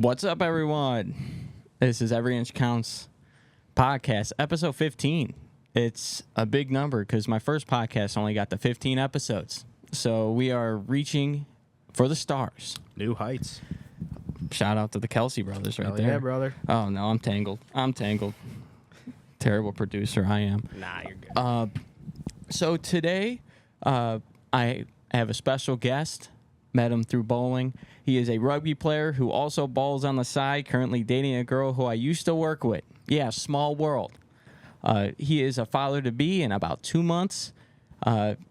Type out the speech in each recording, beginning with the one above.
What's up, everyone? This is Every Inch Counts podcast, episode 15. It's a big number because my first podcast only got to 15 episodes. So we are reaching for the stars. New heights. Shout out to the Kelsey brothers right there. Yeah, brother. Oh, no, I'm tangled. Terrible producer I am. Nah, you're good. So today, I have a special guest. Met him through bowling. He is a rugby player who also bowls on the side, currently dating a girl who I used to work with. Yeah, small world. He is a father-to-be in about 2 months.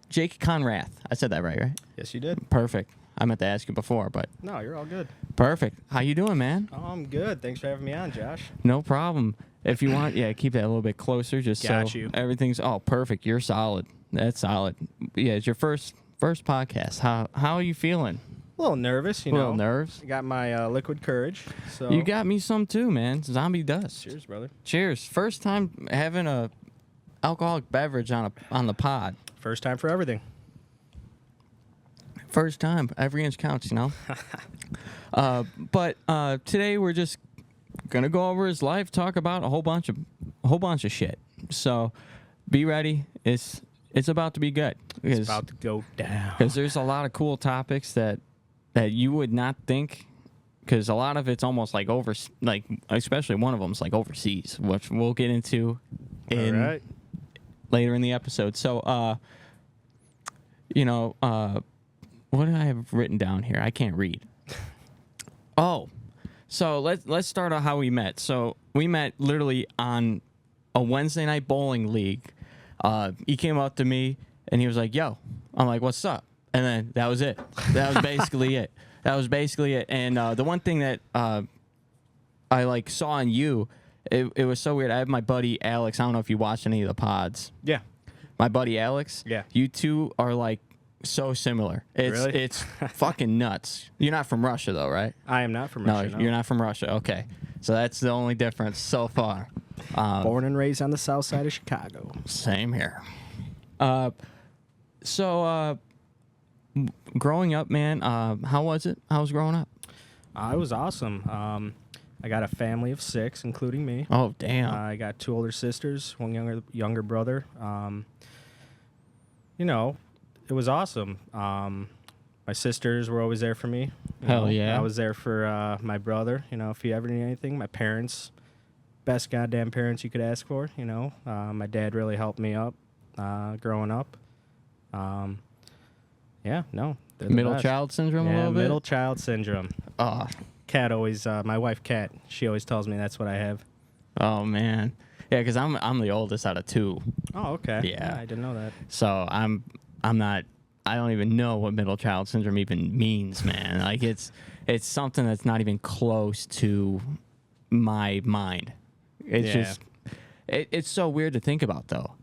Jake Konrath. I said that right? Yes, you did. Perfect. I meant to ask you before, but... No, you're all good. Perfect. How you doing, man? Oh, I'm good. Thanks for having me on, Josh. No problem. If you want, keep that a little bit closer just Got so you. everything's... Oh, perfect. You're solid. That's solid. Yeah, it's your first podcast. How are you feeling? A little nervous, you know. A little nerves? I got my liquid courage. So You got me some too, man. Zombie dust. Cheers, brother. Cheers. First time having a alcoholic beverage on the pod. First time for everything. First time. Every inch counts, you know. But today we're just gonna go over his life, talk about a whole bunch of shit. So be ready. It's about to be good. It's about to go down. Because there's a lot of cool topics that you would not think. Because a lot of it's almost like especially one of them's like overseas, which we'll get into later in the episode. So, what did I have written down here? I can't read. Oh, so let's start out how we met. So we met literally on a Wednesday night bowling league. He came up to me and he was like, "Yo," I'm like, "What's up?" And then that was it. That was basically it. And the one thing that I saw in you, it was so weird. I have my buddy Alex. I don't know if you watched any of the pods. Yeah. My buddy Alex. Yeah. You two are so similar. Really? It's fucking nuts. You're not from Russia though, right? I am not from Russia. No, you're not from Russia. Okay. So that's the only difference so far. Born and raised on the south side of Chicago. Same here. So growing up, man, how was it? How was growing up? It was awesome. I got a family of 6, including me. Oh, damn. I got 2 older sisters, 1 younger brother. It was awesome. My sisters were always there for me. Hell yeah. I was there for my brother. If he ever needed anything. My parents, best goddamn parents you could ask for. My dad really helped me up growing up. They're the Middle best. child syndrome a little bit? Middle child syndrome. Oh. Kat always, my wife Kat, she always tells me that's what I have. Oh, man. Yeah, because I'm the oldest out of 2. Oh, okay. Yeah. I didn't know that. So I'm not. I don't even know what middle child syndrome even means, man. It's something that's not even close to my mind. It's just it's so weird to think about though.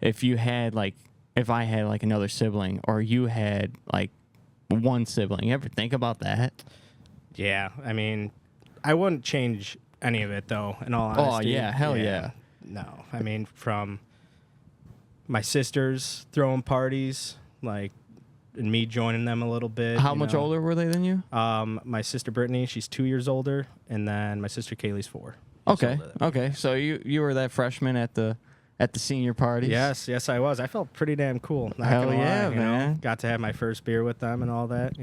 If I had another sibling or you had one sibling, you ever think about that? Yeah, I mean, I wouldn't change any of it though. In all honesty. Oh yeah, hell yeah. No, I mean from my sisters throwing parties, and me joining them a little bit. How much older were they than you? My sister Brittany, she's 2 years older, and then my sister Kaylee's 4. Okay. So you were that freshman at the senior parties? Yes, I was. I felt pretty damn cool. Not Hell gonna yeah, lie, man. Got to have my first beer with them and all that.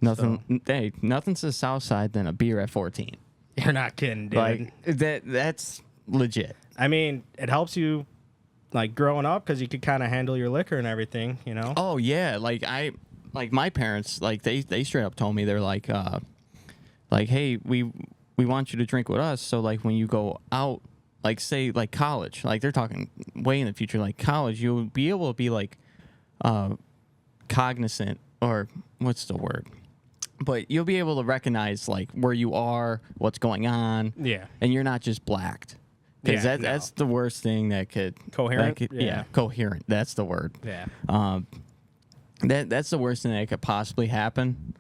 Nothing. Hey, nothing says Southside than a beer at 14. You're not kidding, dude. That's legit. I mean, it helps you. Growing up, because you could kind of handle your liquor and everything, Oh yeah, my parents, they straight up told me, they're hey, we want you to drink with us, so when you go out, say college, they're talking way in the future, college, you'll be able to be cognizant, or what's the word? But you'll be able to recognize where you are, what's going on, and you're not just blacked. Because that's the worst thing that could... Coherent? Coherent. That's the word. Yeah. That's the worst thing that could possibly happen.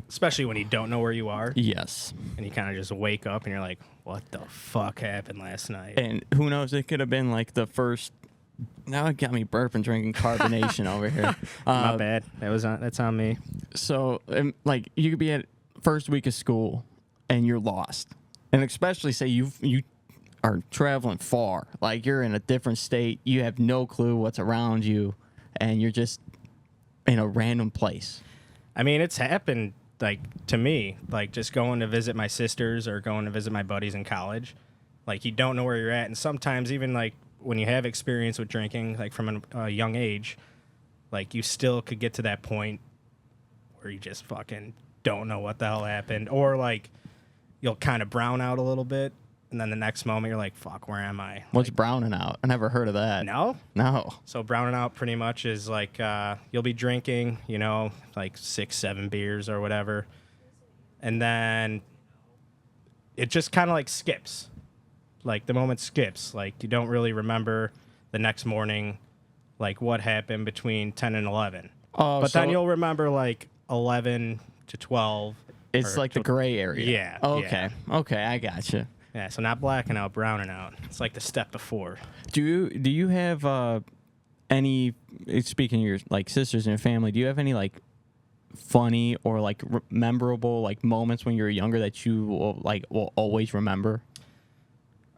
Especially when you don't know where you are. Yes. And you kind of just wake up and you're like, what the fuck happened last night? And who knows, it could have been the first Now it got me burping drinking carbonation over here. My bad. That's on me. So, like, you could be at first week of school and you're lost, and especially say you are traveling far, like you're in a different state, you have no clue what's around you, and you're just in a random place. I mean, it's happened like to me, like just going to visit my sisters or going to visit my buddies in college. Like you don't know where you're at, and sometimes even like when you have experience with drinking, like from a young age, like you still could get to that point where you just fucking don't know what the hell happened, or like you'll kind of brown out a little bit, and then the next moment you're like, fuck, where am I? What's browning out? I never heard of that. No. So browning out pretty much is like you'll be drinking, you know, like 6-7 beers or whatever, and then it just kind of like skips. Like the moment skips, like you don't really remember the next morning, like what happened between 10 and 11. Oh, but so then you'll remember like 11 to 12. it's like the gray area. Yeah. Okay. Yeah. Okay, I gotcha. Yeah, so not blacking out, browning out. It's like the step before. Do you have any, speaking of your like sisters and your family, do you have any like funny or like memorable like moments when you were younger that you will always remember?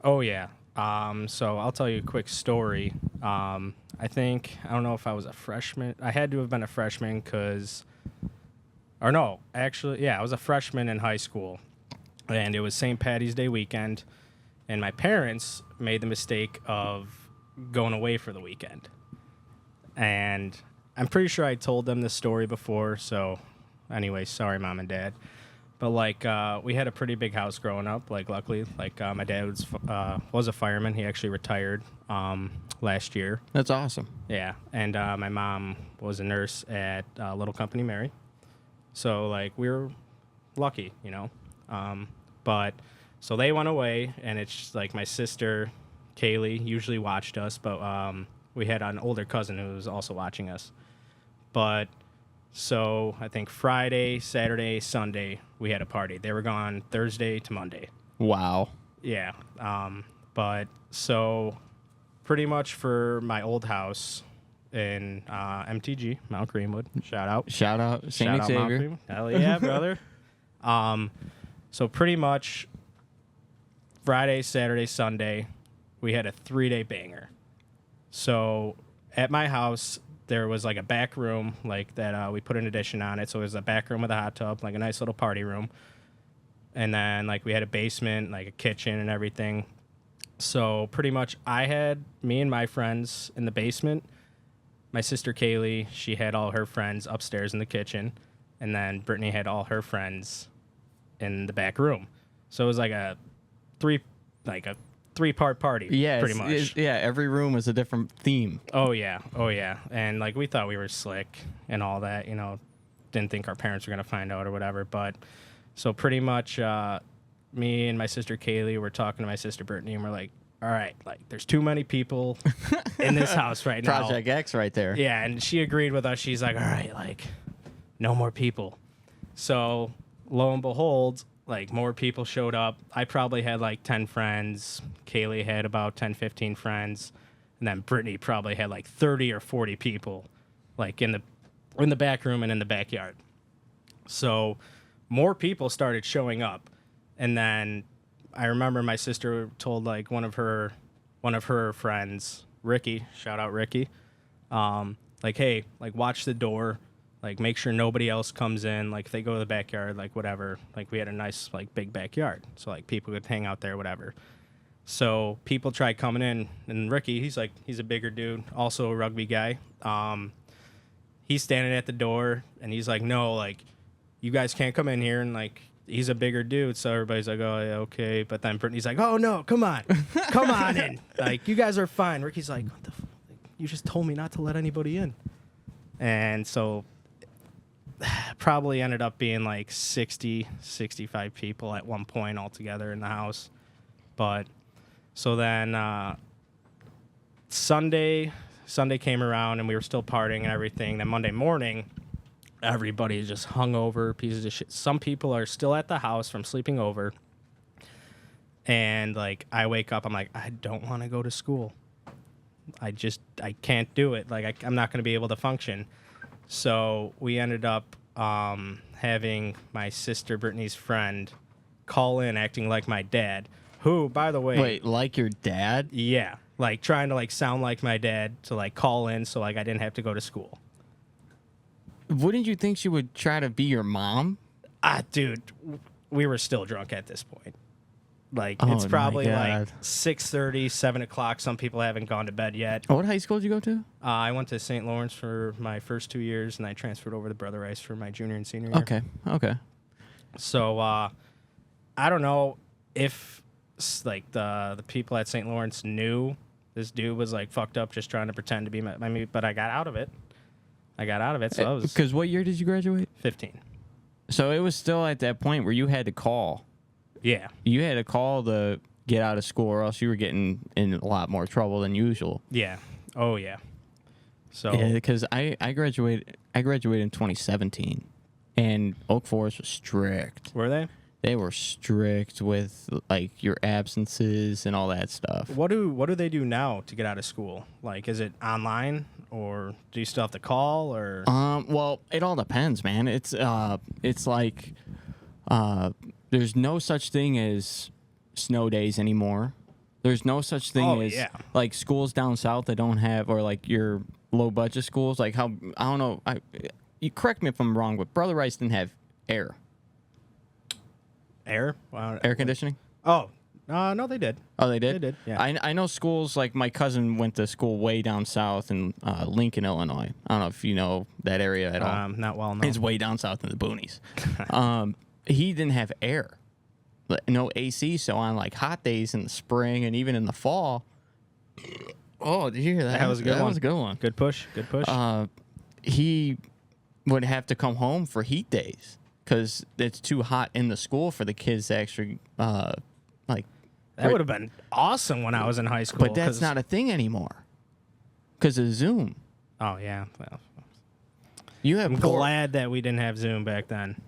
Oh, yeah. So I'll tell you a quick story. I don't know if I was a freshman. I had to have been a freshman I was a freshman in high school. And it was St. Patty's Day weekend. And my parents made the mistake of going away for the weekend. And I'm pretty sure I told them this story before. So anyway, sorry, Mom and Dad. But, like, we had a pretty big house growing up. Like, luckily, like, my dad was a fireman. He actually retired last year. That's awesome. Yeah. And my mom was a nurse at Little Company Mary. So, like, we were lucky, you know. But, so they went away, and it's just, like, my sister, Kaylee, usually watched us. But we had an older cousin who was also watching us. But... So I think Friday, Saturday, Sunday, we had a party. They were gone Thursday to Monday. Wow. Yeah. But so pretty much for my old house in MTG, Mount Greenwood. Shout out. Shout out St. Shout out Mount Xavier. Greenwood. Hell yeah, brother. So pretty much Friday, Saturday, Sunday, we had a 3-day banger. So at my house, there was like a back room like that we put an addition on it. So it was a back room with a hot tub, like a nice little party room. And then like we had a basement, like a kitchen and everything. So pretty much I had me and my friends in the basement. My sister Kaylee, she had all her friends upstairs in the kitchen. And then Brittany had all her friends in the back room. So it was like a three-part party, Yeah, pretty much. Every room was a different theme. Oh, yeah. And, like, we thought we were slick and all that, you know. Didn't think our parents were going to find out or whatever. But, so pretty much me and my sister Kaylee were talking to my sister Brittany, and we're like, all right, like, there's too many people in this house right now. Project X right there. Yeah, and she agreed with us. She's like, all right, like, no more people. So, lo and behold, like, more people showed up. I probably had, like, 10 friends. Kaylee had about 10, 15 friends. And then Brittany probably had, like, 30 or 40 people, like, in the back room and in the backyard. So more people started showing up. And then I remember my sister told, like, one of her friends, Ricky, shout out Ricky, like, hey, like, watch the door. Like, make sure nobody else comes in. Like, if they go to the backyard, like, whatever. Like, we had a nice, like, big backyard. So, like, people could hang out there, whatever. So, people tried coming in. And Ricky, he's a bigger dude, also a rugby guy. He's standing at the door, and he's like, no, like, you guys can't come in here. And, like, he's a bigger dude. So, everybody's like, oh, yeah, okay. But then Brittany's like, oh, no, come on. Come on in. Like, you guys are fine. Ricky's like, what the fuck? You just told me not to let anybody in. And so... probably ended up being like 60, 65 people at one point altogether in the house. But so then Sunday came around and we were still partying and everything. Then Monday morning, everybody just hung over, pieces of shit. Some people are still at the house from sleeping over. And like I wake up, I'm like, I don't want to go to school. I can't do it. Like, I'm not going to be able to function. So we ended up having my sister Brittany's friend call in acting like my dad, who, by the way... Wait, like your dad? Yeah. Like, trying to, like, sound like my dad to, like, call in so, like, I didn't have to go to school. Wouldn't you think she would try to be your mom? Dude, we were still drunk at this point. Like, Oh, it's my probably God. like 6:30, 7 o'clock. Some people haven't gone to bed yet. What high school did you go to? I went to St. Lawrence for my first 2 years, and I transferred over to Brother Rice for my junior and senior year. Okay. So, I don't know if, like, the people at St. Lawrence knew this dude was, like, fucked up just trying to pretend to be my but I got out of it. So I was Because what year did you graduate? 15. So it was still at that point where you had to call. Yeah. You had to call to get out of school, or else you were getting in a lot more trouble than usual. Yeah. Oh, yeah. So... Yeah, because I graduated in 2017, and Oak Forest was strict. Were they? They were strict with, like, your absences and all that stuff. What do they do now to get out of school? Like, is it online, or do you still have to call, or? Well, it all depends, man. It's like, there's no such thing as snow days anymore. There's no such thing as like schools down south that don't have, or like your low budget schools. Like, how, I don't know. You correct me if I'm wrong, but Brother Rice didn't have air conditioning. Oh, no, they did. Oh, they did? They did, yeah. I know schools, like my cousin went to school way down south in Lincoln, Illinois. I don't know if you know that area at all. Not well, no. It's way down south in the boonies. He didn't have air. No AC, so on like hot days in the spring and even in the fall. Oh, did you hear that? That was a good one. That was a good one. Good push. He would have to come home for heat days because it's too hot in the school for the kids to actually like. That would have been awesome when I was in high school. But that's not a thing anymore because of Zoom. Oh, yeah. Well, I'm glad that we didn't have Zoom back then.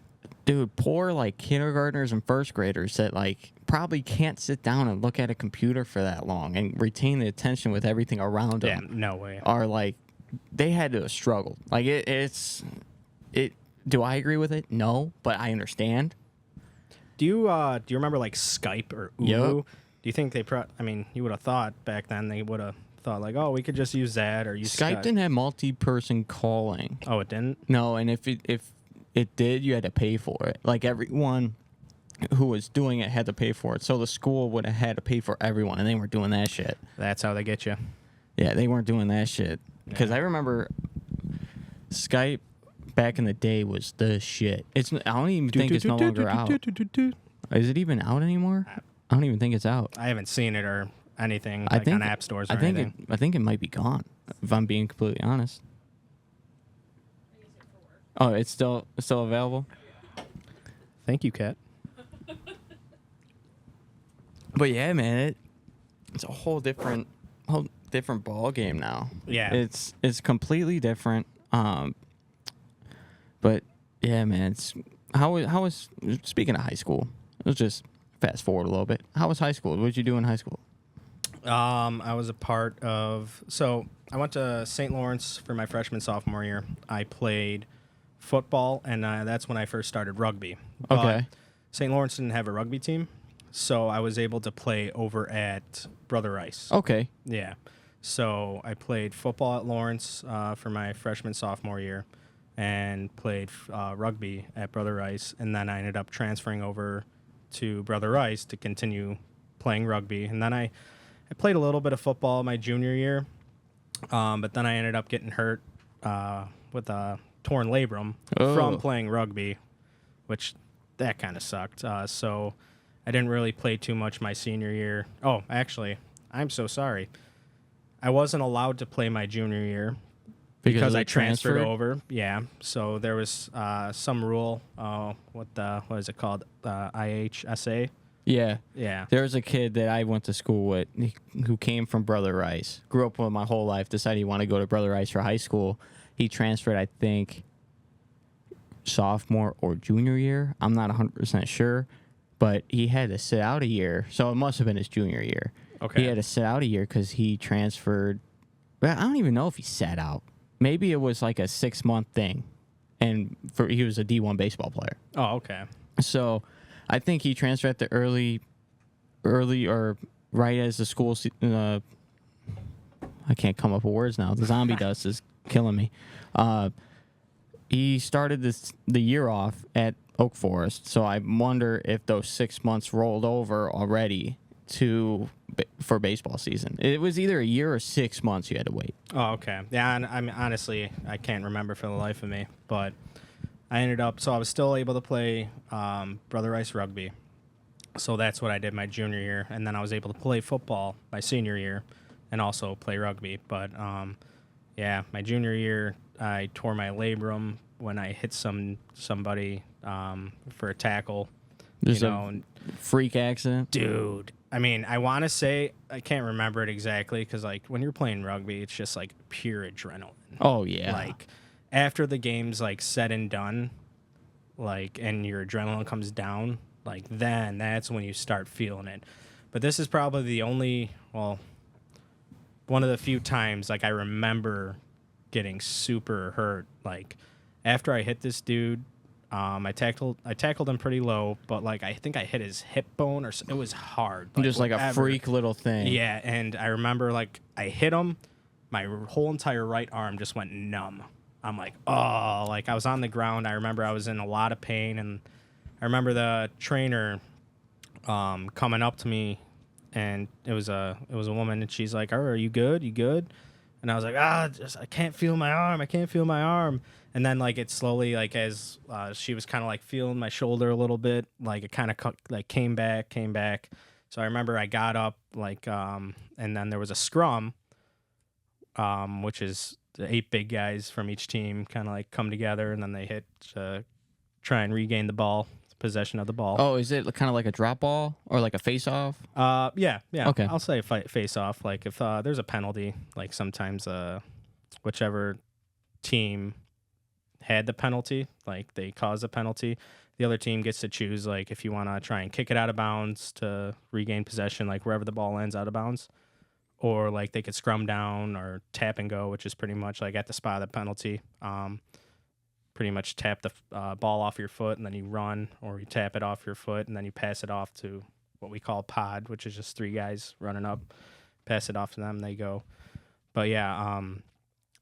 Dude, poor like kindergartners and first graders that like probably can't sit down and look at a computer for that long and retain the attention with everything around them. Yeah, no way. Are like, they had to struggle. Like do I agree with it? No, but I understand. Do you remember like Skype or Ubu? Yep. Do you think you would have thought back then they would have thought like, oh, we could just use that or use Skype didn't have multi-person calling. Oh, it didn't? No, and if it did, you had to pay for it. Like everyone who was doing it had to pay for it. So the school would have had to pay for everyone, and they weren't doing that shit. That's how they get you. Yeah, they weren't doing that shit. Because I remember Skype back in the day was the shit. I don't even think it's no longer out. Is it even out anymore? I don't even think it's out. I haven't seen it or anything on app stores or anything. I think it might be gone, if I'm being completely honest. Oh, it's still available? Thank you, Kat. But yeah, man, it's a whole different ball game now. Yeah. It's completely different. But yeah, man, how was speaking of high school, let's just fast forward a little bit. How was high school? What did you do in high school? I was a part of, so I went to St. Lawrence for my sophomore year. I played football, and that's when I first started rugby. Okay. St. Lawrence didn't have a rugby team, so I was able to play over at Brother Rice. Okay. Yeah. So I played football at Lawrence for my sophomore year, and played rugby at Brother Rice, and then I ended up transferring over to Brother Rice to continue playing rugby. And then I played a little bit of football my junior year, but then I ended up getting hurt with a torn labrum from playing rugby, which that kind of sucked. So I didn't really play too much my senior year. Oh, actually, I'm so sorry. I wasn't allowed to play my junior year because I transferred over. Yeah. So there was some rule. What is it called? IHSA. Yeah. Yeah. There was a kid that I went to school with who came from Brother Rice. Grew up with my whole life. Decided he wanted to go to Brother Rice for high school. He transferred, I think, sophomore or junior year. I'm not 100% sure. But he had to sit out a year. So it must have been his junior year. Okay. He had to sit out a year because he transferred But I don't even know if he sat out. Maybe it was like a 6-month thing, and he was a D1 baseball player. Oh, okay. So I think he transferred at the early or right as the school. I can't come up with words now. The zombie dust is killing me. He started the year off at Oak Forest, so I wonder if those 6 months rolled over already for baseball season. It was either a year or 6 months you had to wait. Oh, okay. Yeah, and I mean, honestly, I can't remember for the life of me, but I ended up, so I was still able to play Brother Rice Rugby. So that's what I did my junior year, and then I was able to play football my senior year and also play rugby. But, yeah, my junior year, I tore my labrum when I hit somebody for a tackle. Just a freak accident? Dude. I mean, I want to say, I can't remember it exactly, because, like, when you're playing rugby, it's just, like, pure adrenaline. Oh, yeah. Like, after the game's, like, said and done, like, and your adrenaline comes down, like, then that's when you start feeling it. But this is probably the only, well, one of the few times, like, I remember getting super hurt. Like, after I hit this dude, I tackled him pretty low, but, like, I think I hit his hip bone, or it was hard. Like, just like a freak little thing. Yeah, and I remember, like, I hit him, my whole entire right arm just went numb. I'm like, oh, like, I was on the ground. I remember I was in a lot of pain, and I remember the trainer coming up to me, and it was a woman, and she's like, "Oh, are you good? You good?" And I was like, I can't feel my arm. I can't feel my arm. And then, like, it slowly, like, as she was kind of, like, feeling my shoulder a little bit, like, it kind of, like, came back. So I remember I got up, like, and then there was a scrum, which is the 8 big guys from each team kind of, like, come together, and then they hit to try and regain the ball, possession of the ball. Oh, is it kind of like a drop ball or like a face-off? Yeah. Okay. I'll say face-off. Like, if there's a penalty, like, sometimes whichever team had the penalty, like, they cause a penalty, the other team gets to choose, like, if you want to try and kick it out of bounds to regain possession, like, wherever the ball lands out of bounds, or, like, they could scrum down or tap and go, which is pretty much, like, at the spot of the penalty. Pretty much tap the ball off your foot, and then you run, or you tap it off your foot, and then you pass it off to what we call pod, which is just 3 guys running up, pass it off to them, they go. But yeah,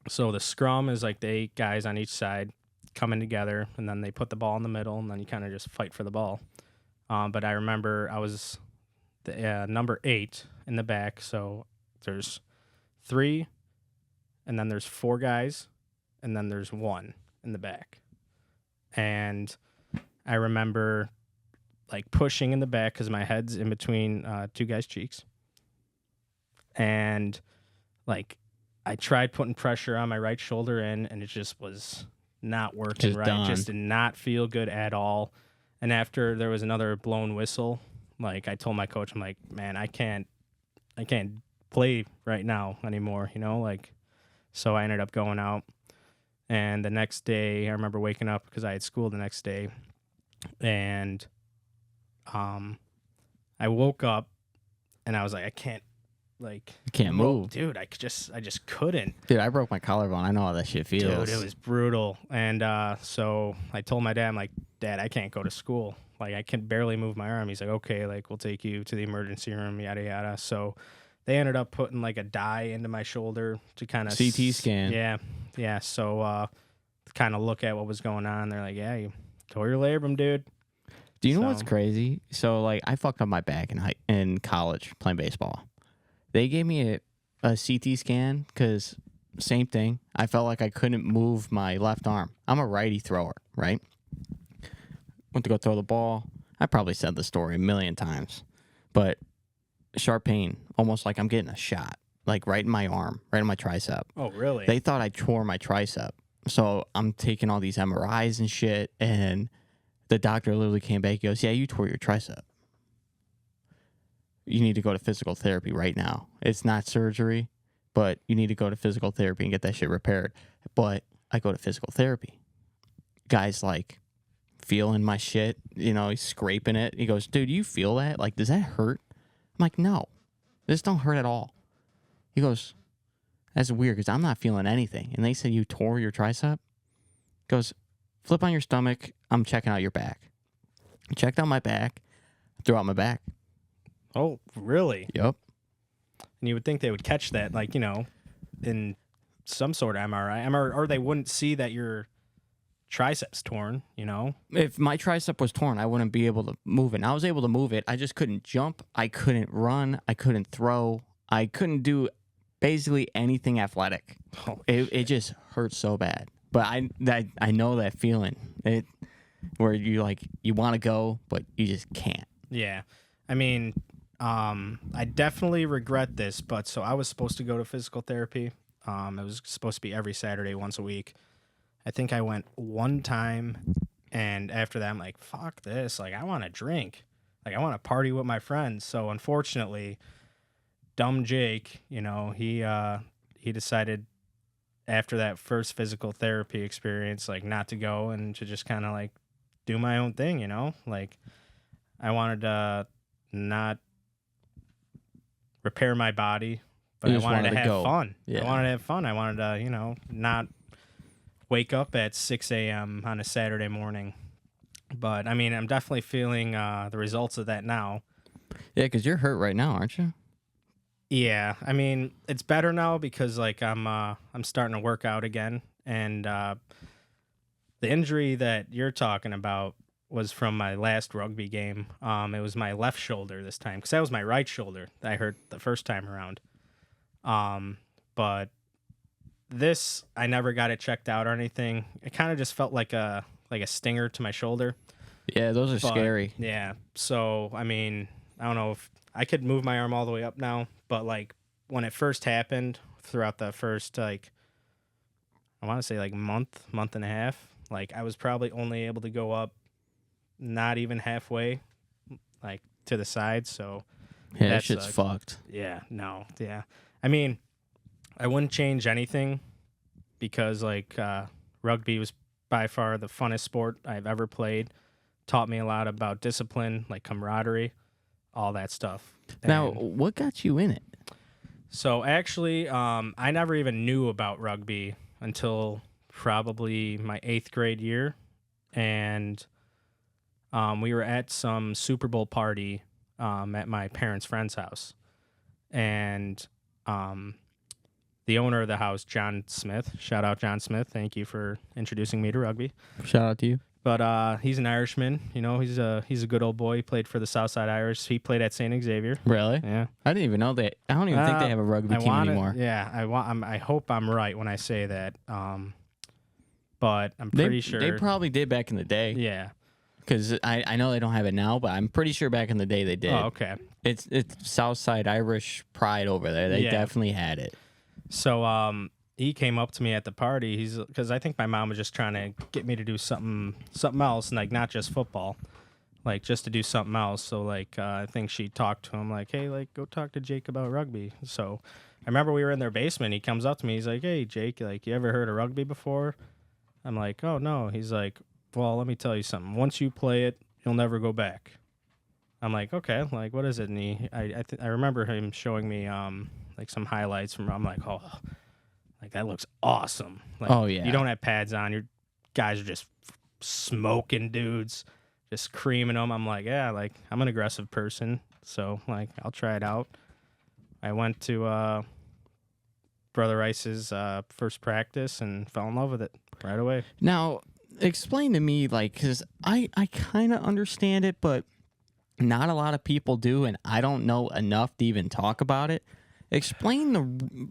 so the scrum is like the 8 guys on each side coming together, and then they put the ball in the middle, and then you kind of just fight for the ball. But I remember I was the number 8 in the back, so there's 3, and then there's 4 guys, and then there's 1 in the back. And I remember, like, pushing in the back because my head's in between 2 guys' cheeks. And, like, I tried putting pressure on my right shoulder and it just was not working right. It just did not feel good at all. And after there was another blown whistle, like, I told my coach, I'm like, man, I can't play right now anymore, you know? Like, so I ended up going out. And the next day, I remember waking up because I had school the next day, and I woke up, and I was like, I can't move, dude. I just couldn't. Dude, I broke my collarbone. I know how that shit feels. Dude, it was brutal. And so I told my dad, I'm like, Dad, I can't go to school. Like, I can barely move my arm. He's like, okay, like, we'll take you to the emergency room, yada yada. So they ended up putting, like, a dye into my shoulder to kind of CT scan. Yeah. So kind of look at what was going on. They're like, yeah, you tore your labrum, dude. Do you know what's crazy? So, like, I fucked up my back in college playing baseball. They gave me a CT scan because same thing. I felt like I couldn't move my left arm. I'm a righty thrower, right? Went to go throw the ball. I probably said the story a million times, but sharp pain, almost like I'm getting a shot, like right in my arm, right in my tricep. Oh, really? They thought I tore my tricep. So I'm taking all these MRIs and shit, and the doctor literally came back. He goes, yeah, you tore your tricep. You need to go to physical therapy right now. It's not surgery, but you need to go to physical therapy and get that shit repaired. But I go to physical therapy. Guy's like feeling my shit, you know, he's scraping it. He goes, dude, you feel that? Like, does that hurt? I'm like, no, this don't hurt at all. He goes, that's weird because I'm not feeling anything. And they said, you tore your tricep? Goes, flip on your stomach. I'm checking out your back. Checked out my back. Threw out my back. Oh, really? Yep. And you would think they would catch that, like, in some sort of MRI, or they wouldn't see that your triceps torn, If my tricep was torn, I wouldn't be able to move it. And I was able to move it. I just couldn't jump. I couldn't run. I couldn't throw. I couldn't do basically anything athletic. It just hurts so bad. But I know that feeling. Where you want to go, but you just can't. Yeah. I mean, I definitely regret this, but so I was supposed to go to physical therapy. It was supposed to be every Saturday, once a week. I think I went one time, and after that, I'm like, fuck this. Like, I want to drink. Like, I want to party with my friends. So, unfortunately, dumb Jake, he decided after that first physical therapy experience, like, not to go and to just kind of, like, do my own thing, Like, I wanted to not repair my body, but I wanted to have fun. Yeah. I wanted to have fun. I wanted to, not wake up at 6 a.m. on a Saturday morning. But, I mean, I'm definitely feeling the results of that now. Yeah, because you're hurt right now, aren't you? Yeah, I mean, it's better now because, like, I'm starting to work out again. And the injury that you're talking about was from my last rugby game. It was my left shoulder this time because that was my right shoulder that I hurt the first time around. But this, I never got it checked out or anything. It kind of just felt like a stinger to my shoulder. Yeah, those are scary. Yeah. So, I mean, I don't know if I could move my arm all the way up now, but like when it first happened throughout the first, like, I want to say like month and a half, like I was probably only able to go up not even halfway, like to the side. So yeah, that shit's fucked. Yeah, no. Yeah. I mean, I wouldn't change anything because like rugby was by far the funnest sport I've ever played. Taught me a lot about discipline, like camaraderie, all that stuff. Now, what got you in it? So actually, I never even knew about rugby until probably my 8th grade year. And we were at some Super Bowl party at my parents' friend's house. And the owner of the house, John Smith, shout out John Smith. Thank you for introducing me to rugby. Shout out to you. But he's an Irishman. He's a good old boy. He played for the Southside Irish. He played at St. Xavier. Really? Yeah. I didn't even know that. I don't even think they have a rugby team anymore. Yeah, I hope I'm right when I say that. But I'm pretty sure they probably did back in the day. Yeah. Because I know they don't have it now, but I'm pretty sure back in the day they did. Oh, okay. It's Southside Irish pride over there. They definitely had it. So he came up to me at the party. Because I think my mom was just trying to get me to do something else, and like not just football, like just to do something else. So like I think she talked to him like, hey, like go talk to Jake about rugby. So I remember we were in their basement. He comes up to me. He's like, hey, Jake, like you ever heard of rugby before? I'm like, oh no. He's like, well, let me tell you something. Once you play it, you'll never go back. I'm like, okay, like what is it? And I remember him showing me like some highlights from. I'm like, oh, like that looks awesome. Like, oh yeah. You don't have pads on. Your guys are just smoking dudes, just creaming them. I'm like, yeah, like I'm an aggressive person, so like I'll try it out. I went to Brother Rice's first practice and fell in love with it right away. Now, explain to me, like, because I kind of understand it, but not a lot of people do, and I don't know enough to even talk about it. Explain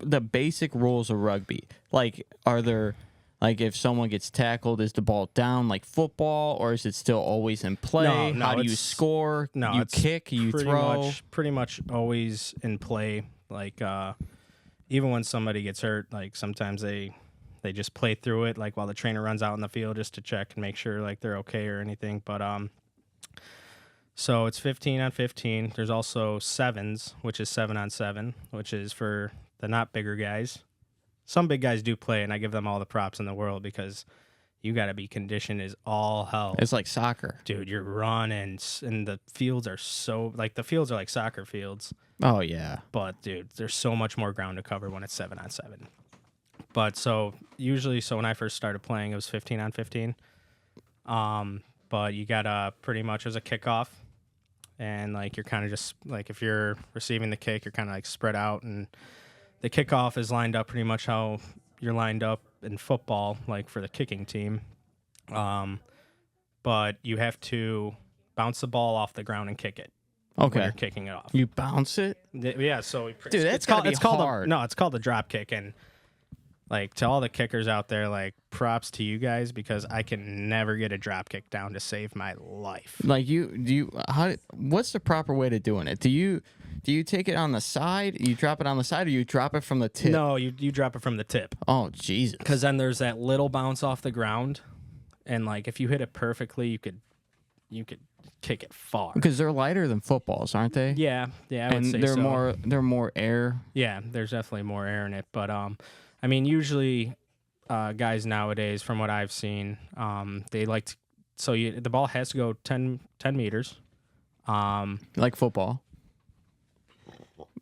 the basic rules of rugby. Like, are there, like, if someone gets tackled, is the ball down like football, or is it still always in play? No, how do you score? No, you it's kick, you throw? Pretty much always in play. Like, even when somebody gets hurt, like sometimes they just play through it, like while the trainer runs out in the field just to check and make sure like they're okay or anything. But so it's 15 on 15. There's also sevens, which is 7 on 7, which is for the not bigger guys. Some big guys do play, and I give them all the props in the world because you got to be conditioned as all hell. It's like soccer. Dude, you're running, and the fields are so, like, the fields are like soccer fields. Oh yeah. But dude, there's so much more ground to cover when it's 7-on-7. But so usually, so when I first started playing, it was 15-on-15. But you gotta pretty much as a kickoff, and like you're kind of just like if you're receiving the kick, you're kind of like spread out, and the kickoff is lined up pretty much how you're lined up in football, like for the kicking team. But you have to bounce the ball off the ground and kick it. When Okay. you're kicking it off. You bounce it? Yeah, so Dude, that's gotta be hard. No, it's called the drop kick, and like to all the kickers out there, like props to you guys because I can never get a drop kick down to save my life. Like what's the proper way to doing it? Do you take it on the side? You drop it on the side, or you drop it from the tip? No, you drop it from the tip Oh Jesus! because then there's that little bounce off the ground, and like if you hit it perfectly, you could kick it far. Because they're lighter than footballs, aren't they? Yeah, I would And say they're so. more air. Yeah, there's definitely more air in it, but I mean, usually guys nowadays, from what I've seen, they like to, so the ball has to go 10 meters. Like football.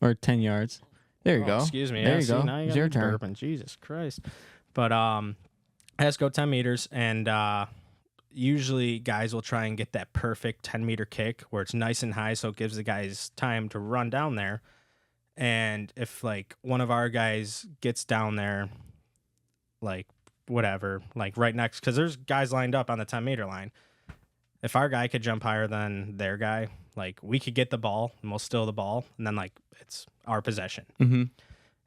Or 10 yards. There you go. Excuse me. There Yeah, you see, go. now you It's got your me turn. burping. Jesus Christ. But it has to go 10 meters, and usually guys will try and get that perfect 10-meter kick where it's nice and high, so it gives the guys time to run down there. And if like one of our guys gets down there, like whatever, like right next, because there's guys lined up on the 10-meter line. If our guy could jump higher than their guy, like we could get the ball and we'll steal the ball, and then like it's our possession. Mm-hmm.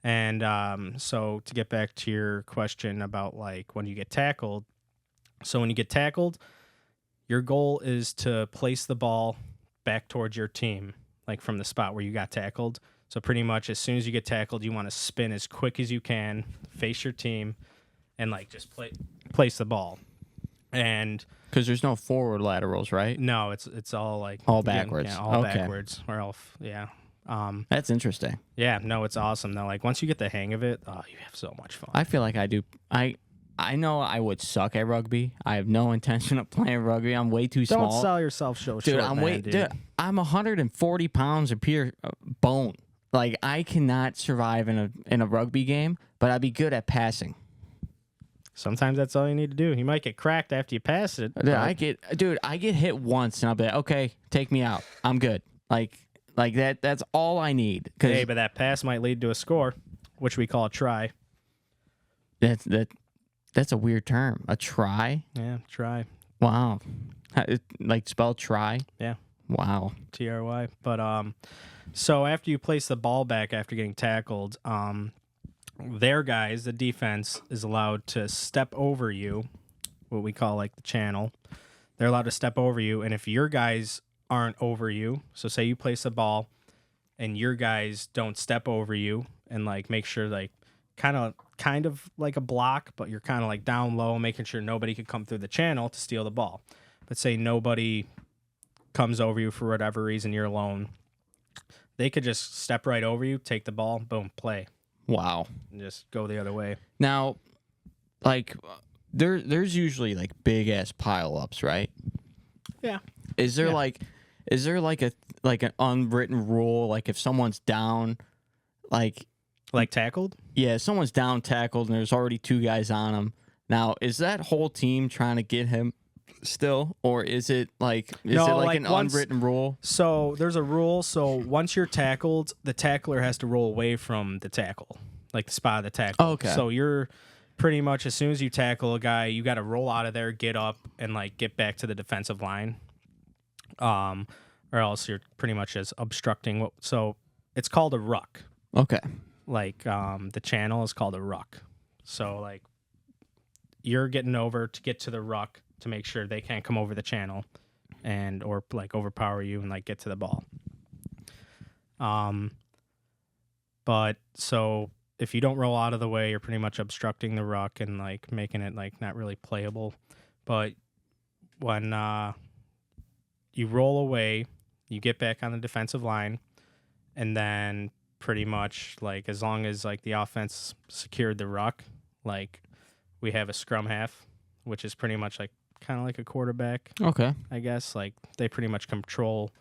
And so to get back to your question about like when you get tackled, so when you get tackled, your goal is to place the ball back towards your team, like from the spot where you got tackled. So pretty much as soon as you get tackled, you want to spin as quick as you can, face your team, and like just place the ball. And Because there's no forward laterals, right? no, it's all like All again, backwards. Yeah, all Okay. backwards. Or all yeah. That's interesting. Yeah, no, it's awesome though. Like once you get the hang of it, oh, you have so much fun. I feel like I do. I know I would suck at rugby. I have no intention of playing rugby. I'm way too Don't small. sell yourself short, Dude, man, dude. I'm 140 pounds of pure bone. Like I cannot survive in a rugby game, but I'd be good at passing. Sometimes that's all you need to do. You might get cracked after you pass it. Dude, I get hit once and I'll be like, okay, take me out. I'm good. Like that. That's all I need. Hey, but that pass might lead to a score, which we call a try. That's a weird term. A try. Yeah, try. Wow. Like spell try. Yeah, Wow. TRY. But so after you place the ball back after getting tackled, their guys, the defense, is allowed to step over you, what we call like the channel. They're allowed to step over you, and if your guys aren't over you, so say you place a ball and your guys don't step over you and like make sure like kind of like a block, but you're kind of like down low, making sure nobody could come through the channel to steal the ball. But say nobody comes over you for whatever reason, you're alone, they could just step right over you, take the ball, boom, play, Wow. and just go the other way. Now, like, there's usually like big ass pile ups, right? Yeah. Is there Yeah. like an unwritten rule? Like if someone's down, like Tackled? yeah, if someone's down tackled and there's already two guys on him. Now, is that whole team trying to get him still, or is it like an unwritten rule? So there's a rule. So once you're tackled, the tackler has to roll away from the tackle, like the spot of the tackle. Oh, okay. So you're pretty much, as soon as you tackle a guy, you got to roll out of there, get up, and like get back to the defensive line. Or else you're pretty much as obstructing. So it's called a ruck. Okay. Like the channel is called a ruck. So like you're getting over to get to the ruck to make sure they can't come over the channel and or like overpower you and like get to the ball. But so if you don't roll out of the way, you're pretty much obstructing the ruck and like making it like not really playable. But when you roll away, you get back on the defensive line, and then pretty much like as long as like the offense secured the ruck, like we have a scrum half, which is pretty much like kind of like a quarterback, Okay. I guess. Like they pretty much control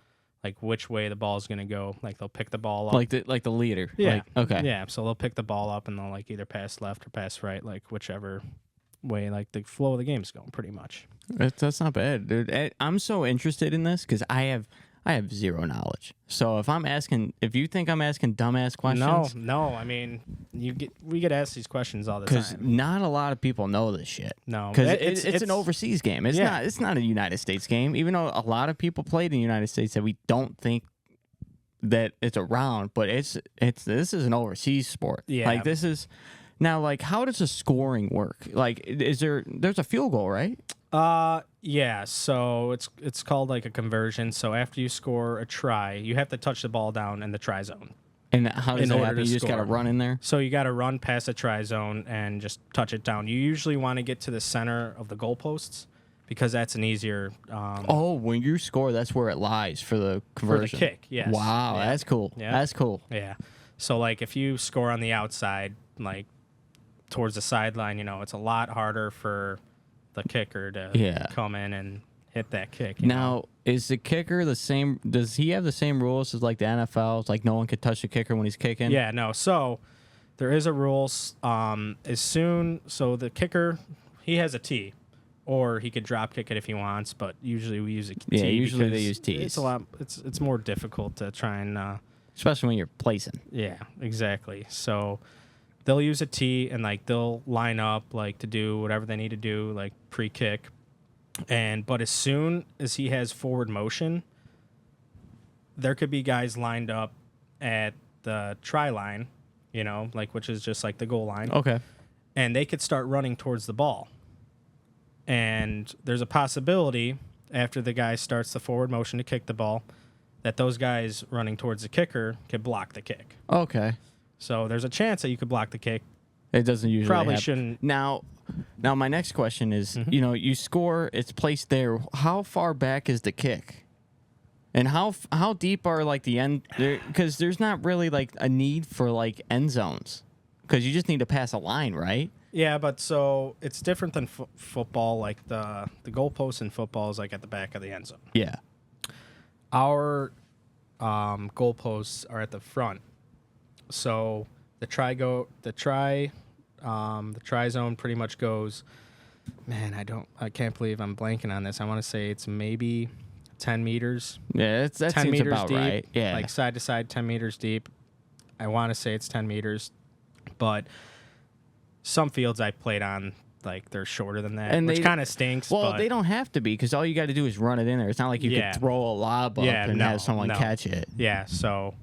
like which way the ball is going to go. Like they'll pick the ball up. Like the leader. Yeah. Okay. Yeah. So they'll pick the ball up and they'll like either pass left or pass right, like whichever way like the flow of the game's going, pretty much. That's not bad, dude. I'm so interested in this because I have zero knowledge. So if you think I'm asking dumbass questions, No. I mean, we get asked these questions all the because time. not a lot of people know this shit. No, Because it's an overseas game. It's Yeah. not. It's not a United States game. Even though a lot of people played in the United States that we don't think that it's around, but this is an overseas sport. Yeah. Like this is now. Like, how does the scoring work? Like, there's a field goal, right? Yeah, so it's called like a conversion. So after you score a try, you have to touch the ball down in the try zone. And how does In that order happen? to You just got to score. run in there. So you got to run past the try zone and just touch it down. You usually want to get to the center of the goalposts because that's an easier Oh, when you score, that's where it lies for the conversion. kick, yes. Wow, Yeah. that's cool. Yeah. That's cool. Yeah. So like if you score on the outside, like towards the sideline, it's a lot harder for the kicker to Yeah. come in and hit that kick. you know? Now, is the kicker the same? Does he have the same rules as like the NFL? It's like no one could touch the kicker when he's kicking. Yeah, no. So there is a rule. So the kicker, he has a tee, or he could drop kick it if he wants. But usually we use a tee. Yeah, usually they because use tees. It's a lot. It's more difficult to try and. Especially when you're placing. Yeah, exactly. So they'll use a tee and like they'll line up like to do whatever they need to do, like pre-kick. But as soon as he has forward motion, there could be guys lined up at the try line, which is just like the goal line. Okay. And they could start running towards the ball. And there's a possibility after the guy starts the forward motion to kick the ball that those guys running towards the kicker could block the kick. Okay. So there's a chance that you could block the kick. It doesn't usually Probably happen. shouldn't. Now my next question is, Mm-hmm. you score, it's placed there. How far back is the kick? And how deep are like the end? Because there's not really like a need for like end zones, because you just need to pass a line, right? Yeah, but so it's different than football. Like the goalpost in football is like at the back of the end zone. Yeah. Our goalposts are at the front. So the try zone pretty much goes. Man, I can't believe I'm blanking on this. I want to say it's maybe 10 meters. Yeah, that 10 seems meters about deep. right. Yeah. Like side to side, 10 meters deep. I want to say it's 10 meters, but some fields I played on, like they're shorter than that, And which they- kind of stinks. Well, but they don't have to be, because all you got to do is run it in there. It's not like you Yeah. could throw a lob up and have someone catch it. Yeah, so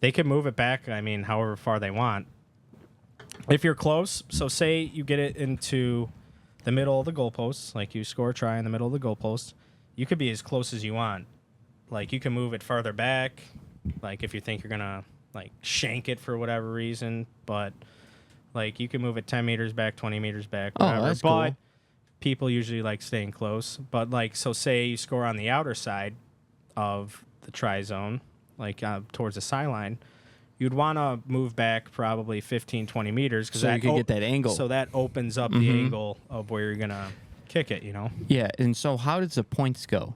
they can move it back, I mean, however far they want. If you're close, so say you get it into the middle of the goalpost, like you score a try in the middle of the goalpost, you could be as close as you want. Like you can move it farther back, like if you think you're going to like shank it for whatever reason, but like you can move it 10 meters back, 20 meters back, Oh, whatever. that's but cool. people usually like staying close. But like, so say you score on the outer side of the try zone, like towards the sideline, you'd want to move back probably 15, 20 meters. So you could get that angle. So that opens up the angle of where you're going to kick it, Yeah, and so how does the points go?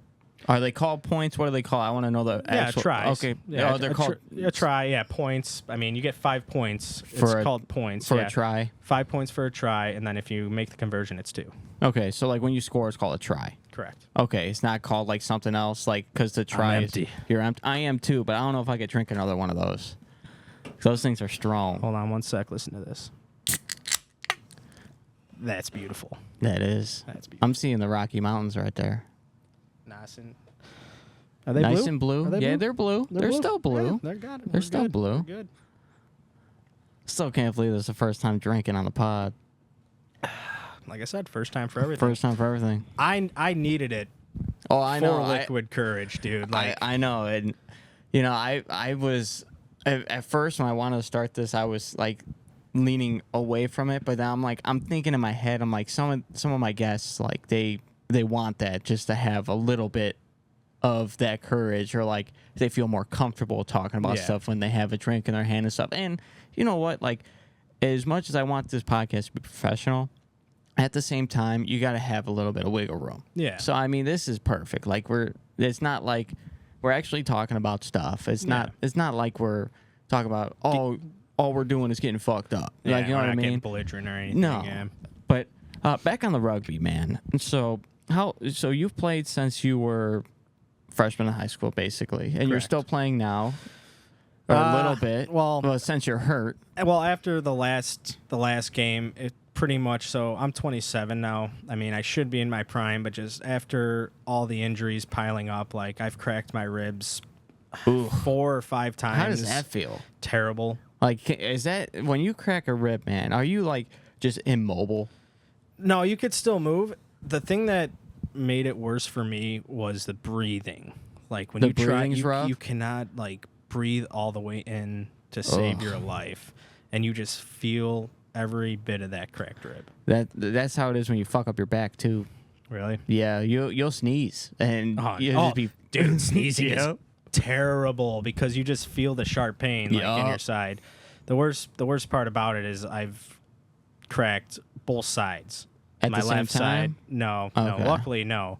Are they called points? What do they call? I want to know the actual. tries. Okay. Yeah, Oh, they're called a try. Yeah, points. I mean, you get 5 points. For It's a- called points for yeah. a try. 5 points for a try, and then if you make the conversion, it's 2. Okay, so like when you score, it's called a try. Correct. Okay, it's not called like something else, like because the try is empty. you're empty. I am too, but I don't know if I could drink another one of those. Those things are strong. Hold on one sec. Listen to this. That's beautiful. That is. That's beautiful. I'm seeing the Rocky Mountains right there. Nice and. Are they Nice blue? and blue. Are they Yeah, blue? they're blue. They're still blue. Yeah, they're good. They're still good. blue. They're good. Still can't believe this is the first time drinking on the pod. Like I said, first time for everything. First time for everything. I needed it Oh, I know. for liquid courage, dude. Like I know, and I was at first when I wanted to start this, I was like leaning away from it, but now I'm thinking in my head, I'm like some of my guests, like they want that just to have a little bit of that courage, or like they feel more comfortable talking about Yeah. stuff when they have a drink in their hand and stuff. And you know what, like as much as I want this podcast to be professional, at the same time, you got to have a little bit of wiggle room. Yeah. So I mean, this is perfect. Like it's not like we're actually talking about stuff. It's not like we're talking about all we're doing is getting fucked up. Yeah, Like, you know what I mean? Belligerent or anything. No. Yeah. But back on the rugby, man. So you've played since you were freshman in high school, basically, and you're Correct. still playing now, or a little bit. Well, since you're hurt. Well, after the last game, it pretty much. So I'm 27 now. I mean, I should be in my prime, but just after all the injuries piling up, like I've cracked my ribs 4 or 5 times. How does that feel? Terrible. Like, is that when you crack a rib, man? Are you like just immobile? No, you could still move. The thing that made it worse for me was the breathing. Like when The you try, breathing's rough? you cannot like breathe all the way in to save your life, and you just feel every bit of that cracked rib. That's how it is when you fuck up your back too. Really? Yeah, you'll sneeze and you'll just be dude, sneezing is Yep. terrible because you just feel the sharp pain like in Yup. your side. The worst part about it is I've cracked both sides. At My the same left side, time? no. Okay. Luckily, no.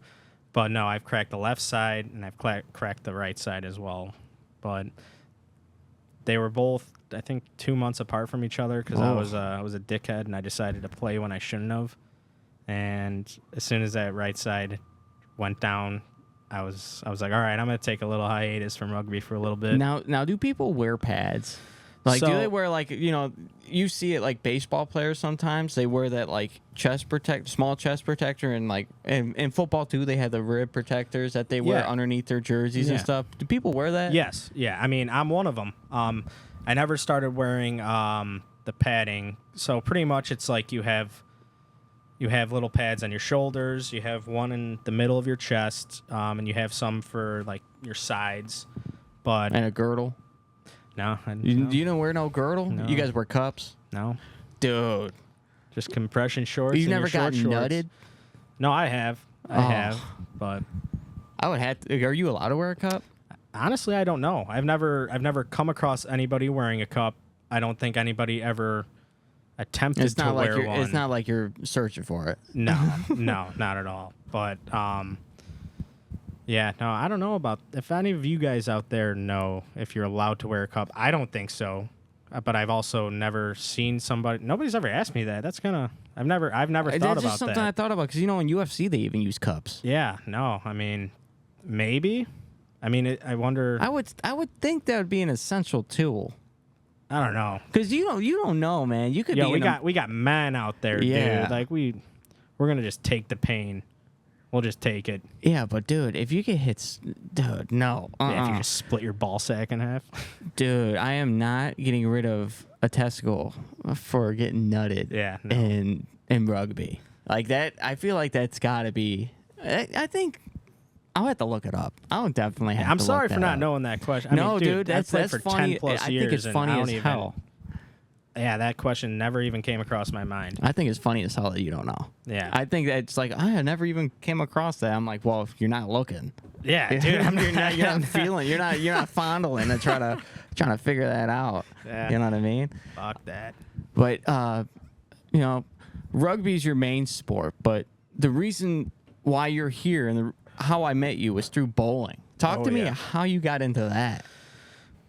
But no, I've cracked the left side and I've cracked the right side as well. But they were both, I think, 2 months apart from each other because I was a dickhead and I decided to play when I shouldn't have. And as soon as that right side went down, I was like, all right, I'm gonna take a little hiatus from rugby for a little bit. Now, do people wear pads? Like, do So- they wear like you see it like baseball players sometimes they wear that like small chest protector, and like in football too they have the rib protectors that they wear Yeah. underneath their jerseys and Yeah. stuff. Do people wear that? Yes, yeah. I mean, I'm one of them. I never started wearing the padding, so pretty much it's like you have little pads on your shoulders, you have one in the middle of your chest, and you have some for like your sides. But And a girdle. no, Do you don't wear no girdle? No. You guys wear cups, no, dude. just compression shorts. You and never your short got shorts. nutted? No, I have, but I would have to. Are you allowed to wear a cup? honestly, I don't know. I've never come across anybody wearing a cup. I don't think anybody ever attempted It's to not like wear one. it's not like you're searching for it. No, no, not at all. But yeah, no, I don't know about if any of you guys out there know if you're allowed to wear a cup. I don't think so. But I've also never seen somebody. Nobody's ever asked me that. That's kind of. I've never thought That's about just something I that. thought about because in UFC they even use cups. Yeah, no. I mean, maybe. I mean, I wonder. I would think that would be an essential tool. I don't know. Because you don't know, man. You could Yeah, be we got men out there, Yeah. dude. Like we're gonna just take the pain. We'll just take it. Yeah, but dude, if you get hit, dude, no. Yeah, if you just split your ball sack in half. Dude, I am not getting rid of a testicle for getting nutted. Yeah, no. in rugby like that. I feel like that's got to be. I think I'll have to look it up. I'll definitely have. I'm to sorry look for that not up. knowing that question. I No, mean, dude, I've played that's for funny. 10 plus I years. think it's and funny I as don't even, hell. Yeah, that question never even came across my mind. I think it's funny as hell that you don't know. Yeah. I think that's like I never even came across that. I'm like, well, if you're not looking, Yeah, dude. you're not feeling, you're not fondling and trying to figure that out. Yeah. You know what I mean? Fuck that. But rugby's your main sport. But the reason why you're here and how I met you was through bowling. Talk to me yeah. how you got into that.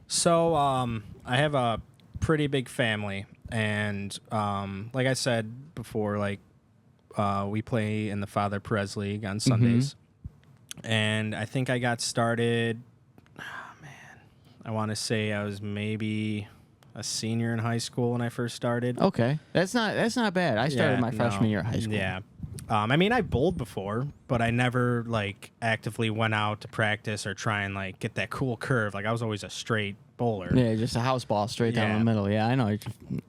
So, I have a pretty big family, and like I said before, like we play in the Father Perez League on Sundays, and I think I got started. I want to say I was maybe a senior in high school when I first started. Okay, that's not bad. I started my freshman year of high school. Yeah. I mean, I bowled before, but I never like actively went out to practice or try and like get that cool curve. Like I was always a straight bowler. Yeah, just a house ball straight down Yeah. the middle. Yeah, I know.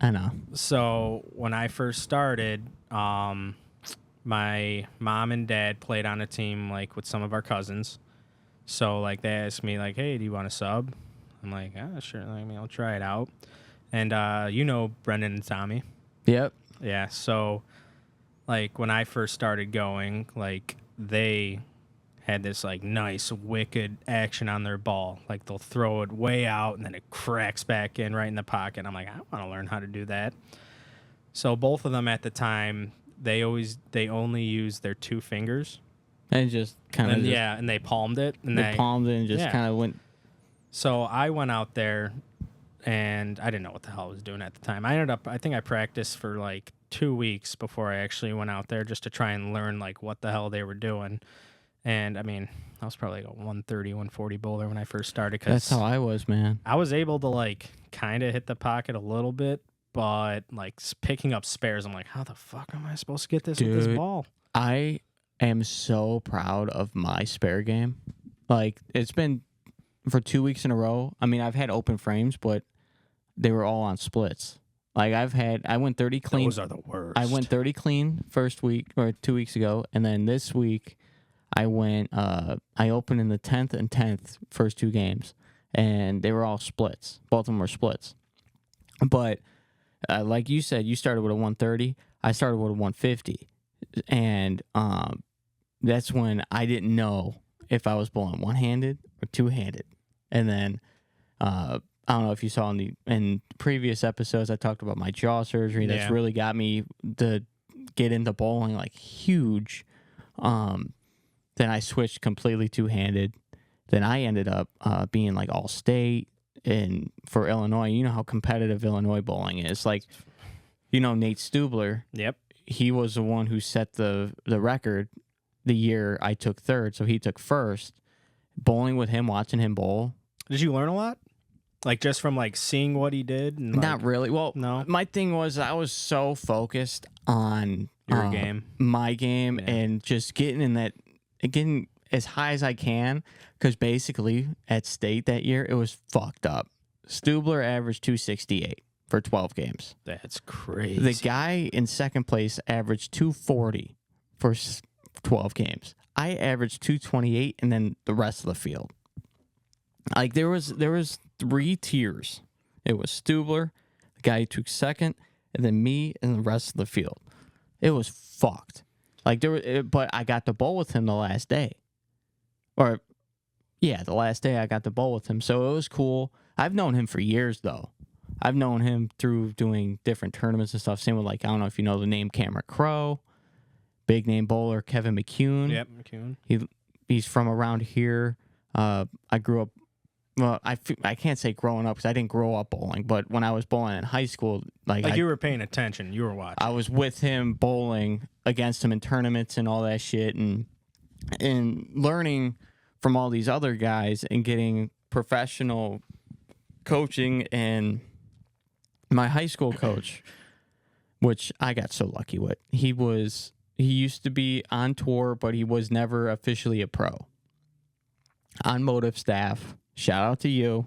I know. So when I first started, my mom and dad played on a team like with some of our cousins. So like they asked me like, "Hey, do you want to sub?" I'm like, "Ah, sure. I mean, I'll try it out." And Brendan and Tommy. Yep. Yeah. So like when I first started going, like they had this like nice wicked action on their ball. Like they'll throw it way out and then it cracks back in right in the pocket. I'm like, I want to learn how to do that. So both of them at the time they only use their 2 fingers. And just kind of And they palmed it. And they palmed it and just kind of went. So I went out there, and I didn't know what the hell I was doing at the time. I think I practiced for like 2 weeks before I actually went out there just to try and learn like what the hell they were doing. And I mean, I was probably like a 130, 140 bowler when I first started. That's how I was, man. I was able to like kind of hit the pocket a little bit, but like picking up spares, I'm like, how the fuck am I supposed to get this with this ball? I am so proud of my spare game. Like, it's been for 2 weeks in a row. I mean, I've had open frames, but they were all on splits. Like, I went 30 clean. Those are the worst. I went 30 clean first week or 2 weeks ago, and then this week I opened in the 10th and 10th first 2 games, and they were all splits. Both of them were splits. But like you said, you started with a 130. I started with a 150, and that's when I didn't know if I was bowling one-handed or two-handed. And then I don't know if you saw in previous episodes, I talked about my jaw surgery. That's really got me to get into bowling like huge. Then I switched completely two-handed. Then I ended up being like all-state. And for Illinois, you know how competitive Illinois bowling is. Like, you know, Nate Stubler. Yep. He was the one who set the record the year I took third, so he took first. Bowling with him, watching him bowl. Did you learn a lot? Like, just from, like, seeing what he did? And, like, not really. Well, no. My thing was I was so focused on your game. My game, and just getting as high as I can, because basically at state that year, it was fucked up. Stubler averaged 268 for 12 games. That's crazy. The guy in second place averaged 240 for 12 games. I averaged 228, and then the rest of the field. Like, there was 3 tiers. It was Stubler, the guy who took second, and then me and the rest of the field. It was fucked. Like, but I got to bowl with him the last day. The last day I got to bowl with him, so it was cool. I've known him for years, though. I've known him through doing different tournaments and stuff. Same with, like, I don't know if you know the name Cameron Crowe, big name bowler Kevin McCune. Yep, McCune. He's from around here. I grew up. Well, I can't say growing up because I didn't grow up bowling, but when I was bowling in high school, you were paying attention, you were watching. I was with him bowling against him in tournaments and all that shit, and learning from all these other guys and getting professional coaching. And my high school coach, which I got so lucky with, he used to be on tour, but he was never officially a pro. On motive staff. Shout out to you.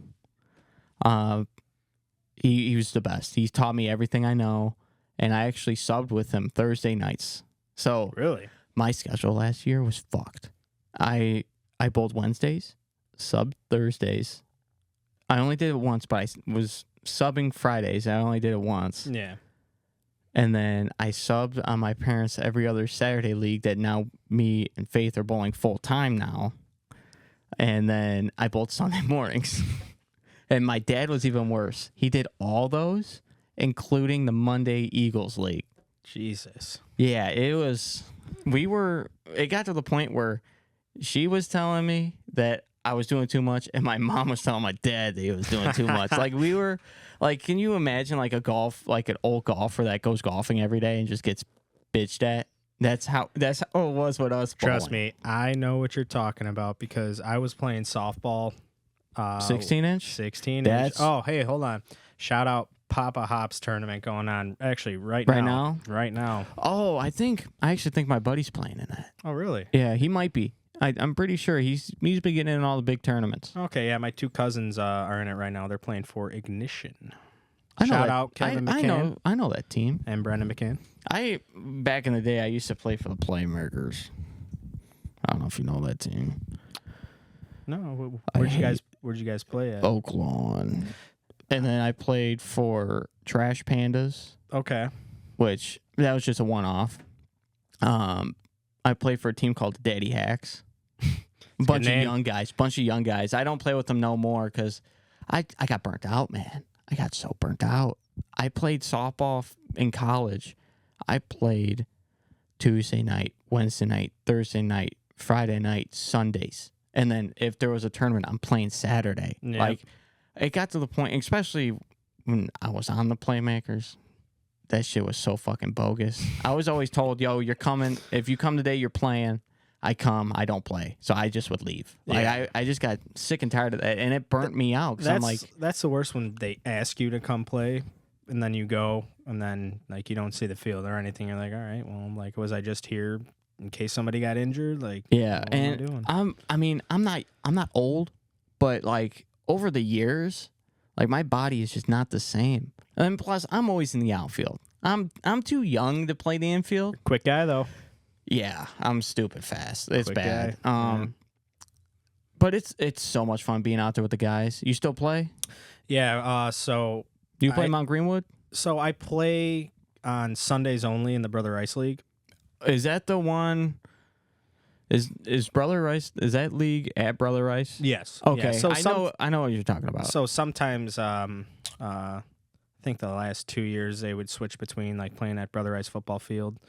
He was the best. He's taught me everything I know, and I actually subbed with him Thursday nights. So really, my schedule last year was fucked. I bowled Wednesdays, subbed Thursdays. I only did it once, but I was subbing Fridays. I only did it once. Yeah. And then I subbed on my parents' every other Saturday league that now me and Faith are bowling full time now. And then I bowled Sunday mornings. And my dad was even worse. He did all those, including the Monday Eagles League. Jesus. Yeah, it got to the point where she was telling me that I was doing too much, and my mom was telling my dad that he was doing too much. Like, we were, like, can you imagine, like, an old golfer that goes golfing every day and just gets bitched at? That's how it was with us bowling. Trust me, I know what you're talking about because I was playing softball. 16-inch? 16-inch. Oh, hey, hold on. Shout out Papa Hop's tournament going on actually right now. Right now. Oh, I actually think my buddy's playing in that. Oh, really? Yeah, he might be. I'm pretty sure he's been getting in all the big tournaments. Okay, yeah, my 2 cousins are in it right now. They're playing for Ignition. Shout out Kevin McCann. I know that team. And Brendan McCann. Back in the day, I used to play for the Playmakers. I don't know if you know that team. No, where'd you guys play at? Oaklawn. And then I played for Trash Pandas. Okay. Which, that was just a one-off. I played for a team called Daddy Hacks. Bunch of young guys. I don't play with them no more because I got burnt out, man. I got so burnt out. I played softball in college. I played Tuesday night, Wednesday night, Thursday night, Friday night, Sundays. And then if there was a tournament, I'm playing Saturday. Yeah. Like, it got to the point, especially when I was on the Playmakers, that shit was so fucking bogus. I was always told, yo, you're coming. If you come today, you're playing. I come, I don't play. So I just would leave. Like, Yeah. I just got sick and tired of that, and it burnt me out. Because I'm like, that's the worst when they ask you to come play, and then you go, and then like you don't see the field or anything. You're like, all right, well, like, was I just here in case somebody got injured? Like, yeah. what am I And doing? I mean, I'm not old, but like over the years, like my body is just not the same. And plus, I'm always in the outfield. I'm too young to play the infield. Quick guy though. Yeah, I'm stupid fast. It's Quick bad. guy. But it's so much fun being out there with the guys. You still play? Yeah. So Do you play I- Mount Greenwood? so I play on Sundays only in the Brother Ice League. Is that the one? Is Brother Rice? Is that league at Brother Rice? Yes. Okay. Yeah, so I know what you're talking about. So sometimes, I think the last 2 years they would switch between like playing at Brother Rice football field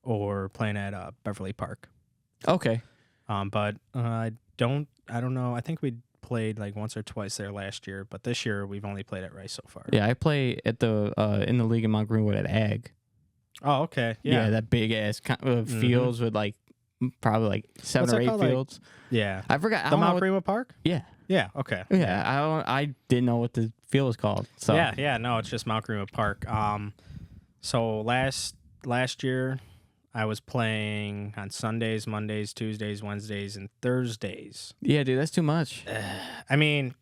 or playing at Beverly Park. Okay. But I don't know. I think we played like once or twice there last year, but this year we've only played at Rice so far. Yeah, I play at the in the league in Mount Greenwood at Ag. Oh, okay. Yeah, Yeah. that big ass fields with like probably like 7 What's or that 8 called? Like- fields. Yeah. I forgot. I The don't know Mount what- Greenwood Park? Yeah. Yeah. Okay. Yeah, I didn't know what the field was called. So Yeah. No, it's just Mount Greenwood Park. So last year I was playing on Sundays, Mondays, Tuesdays, Wednesdays, and Thursdays. yeah, dude, that's too much. I mean,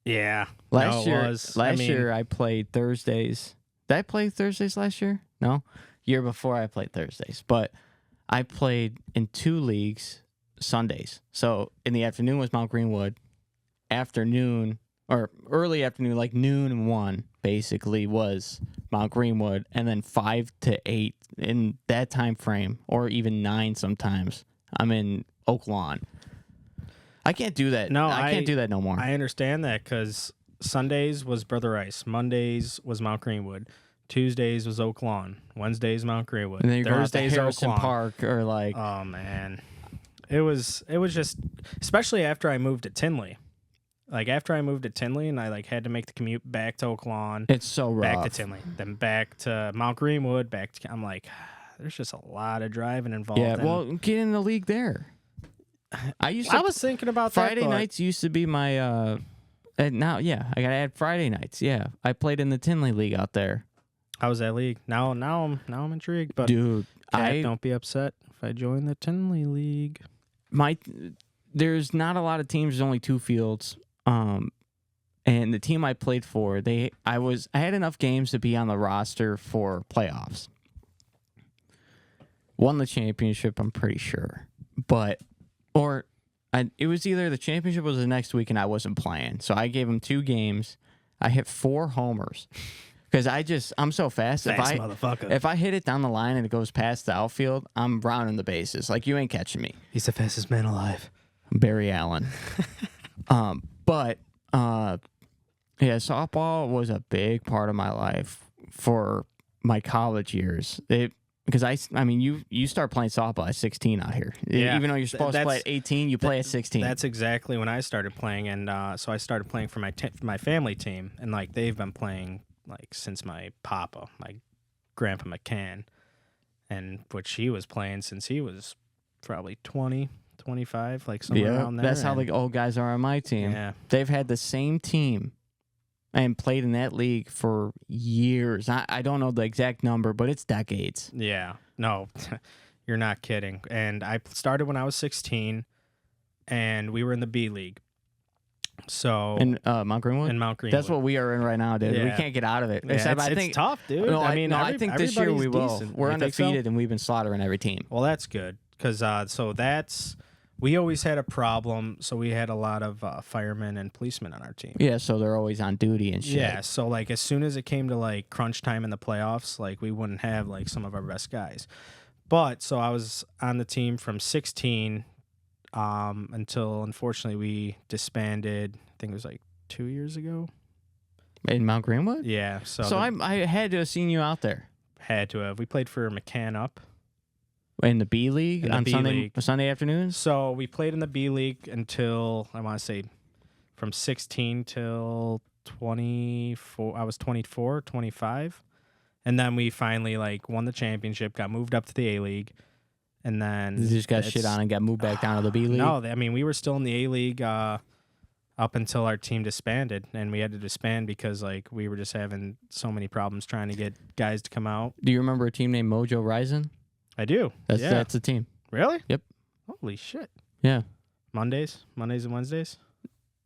yeah. Last no, it year, was. last I mean, year I played Thursdays. Did I play Thursdays last year? No, year before I played Thursdays, but I played in 2 leagues Sundays. So in the afternoon was Mount Greenwood. Afternoon or early afternoon, like noon and 1, basically was Mount Greenwood, and then 5 to 8 in that time frame, or even 9 sometimes. I'm in Oak Lawn. I can't do that. No, I can't do that no more. I understand that because Sundays was Brother Rice, Mondays was Mount Greenwood, Tuesdays was Oak Lawn, Wednesdays Mount Greenwood, and then you're Thursdays going to Oak Harrison Lawn. Park or like Oh man, it was just, especially after I moved to Tinley. Like after I moved to Tinley and I like had to make the commute back to Oak Lawn, it's so rough. back to Tinley, then back to Mount Greenwood, back to. I'm like, there's just a lot of driving involved. Yeah, and well, get in the league there. I used to. I was thinking about Friday that, but nights used to be my. And now, yeah, I gotta add Friday nights. Yeah, I played in the Tinley League out there, How was that league? Now I'm intrigued. But dude. Cat, don't be upset if I join the Tinley League. There's not a lot of teams. There's only 2 fields. And the team I played for, I had enough games to be on the roster for playoffs. Won the championship, I'm pretty sure, it was either the championship was the next week and I wasn't playing, so I gave them 2 games. I hit 4 homers because I'm so fast. Motherfucker. If I hit it down the line and it goes past the outfield, I'm rounding the bases. Like, you ain't catching me. He's the fastest man alive. Barry Allen. Yeah, softball was a big part of my life for my college years. Because I mean, you start playing softball at 16 out here. Yeah. Even though you're supposed to play at 18, you play at 16. That's exactly when I started playing, and so I started playing for my family team, and like they've been playing like since my papa, my grandpa McCann, and which he was playing since he was probably 20, 25, like somewhere around there. That's how the old guys are on my team. Yeah. They've had the same team and played in that league for years. I don't know the exact number, but it's decades. Yeah. No, you're not kidding. And I started when I was 16, and we were in the B League. So In Mount Greenwood? in Mount Greenwood. That's what we are in right now, dude. We Yeah. can't get out of it. Yeah, Except it's, I think it's tough, dude. No, I mean, I think this year we will. everybody's decent. We're You think so? undefeated and we've been slaughtering every team. Well, that's good because we always had a problem. So we had a lot of firemen and policemen on our team. Yeah, so they're always on duty and shit. Yeah, so like as soon as it came to like crunch time in the playoffs, like we wouldn't have like some of our best guys. But so I was on the team from 16 until unfortunately we disbanded. I think it was like 2 years ago. In Mount Greenwood? Yeah, so So I had to have seen you out there. had to have. We played for McCann Up. In the B League In the on B Sunday League. Sunday afternoons? So we played in the B League until, I want to say, from 16 till 24. I was 24, 25. And then we finally like won the championship, got moved up to the A League. And then You just got shit on and got moved back down to the B League? No, I mean, we were still in the A League up until our team disbanded, and we had to disband because like we were just having so many problems trying to get guys to come out. Do you remember a team named Mojo Rising? I do. That's the team. Really? Yep. Holy shit. Yeah. Mondays and Wednesdays?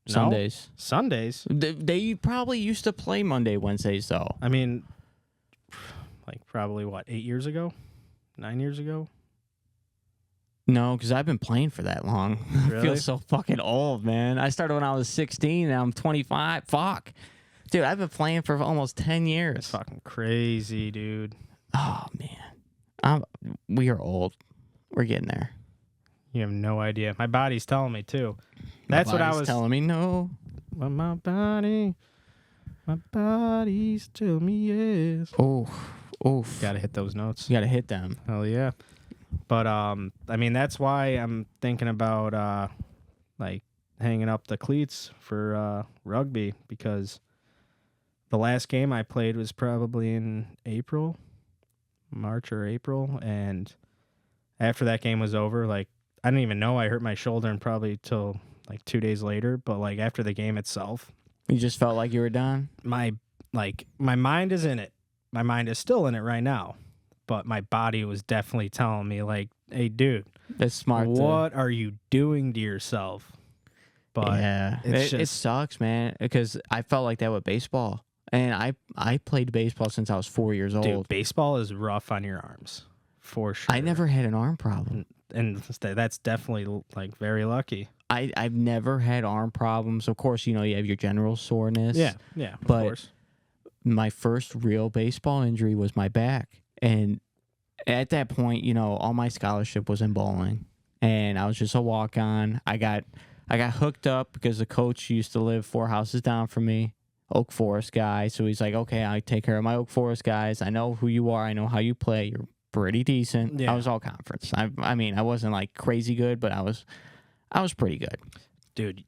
No? Sundays. They probably used to play Monday, Wednesdays, though. I mean, like probably what, 8 years ago? 9 years ago? No, because I've been playing for that long. I Really? feel so fucking old, man. I started when I was 16, and I'm 25. Fuck. Dude, I've been playing for almost 10 years. It's fucking crazy, dude. Oh, man. We are old. We're getting there. You have no idea. My body's telling me, too. That's what I was telling me. No. Well, my body's telling me yes. Oof. Gotta hit those notes. You got to hit them. Hell yeah. But I mean, that's why I'm thinking about like hanging up the cleats for rugby, because the last game I played was probably in March or April, and after that game was over, like I didn't even know I hurt my shoulder and probably till like 2 days later, but like after the game itself, You just felt like you were done? my mind is in it. My mind is still in it right now. But my body was definitely telling me, like, hey, dude, That's smart. what are you doing to yourself? But yeah, it sucks, man, because I felt like that with baseball. And I played baseball since I was 4 years old. dude, baseball is rough on your arms, for sure. I never had an arm problem. And that's definitely, like, very lucky. I've never had arm problems. Of course, you have your general soreness. Yeah, of course. My first real baseball injury was my back. And at that point, all my scholarship was in bowling, and I was just a walk-on. I got hooked up because the coach used to live 4 houses down from me, Oak Forest guy. So he's like, okay, I take care of my Oak Forest guys. I know who you are. I know how you play. You're pretty decent. Yeah. I was all conference. I mean, I wasn't like crazy good, but I was pretty good. Dude,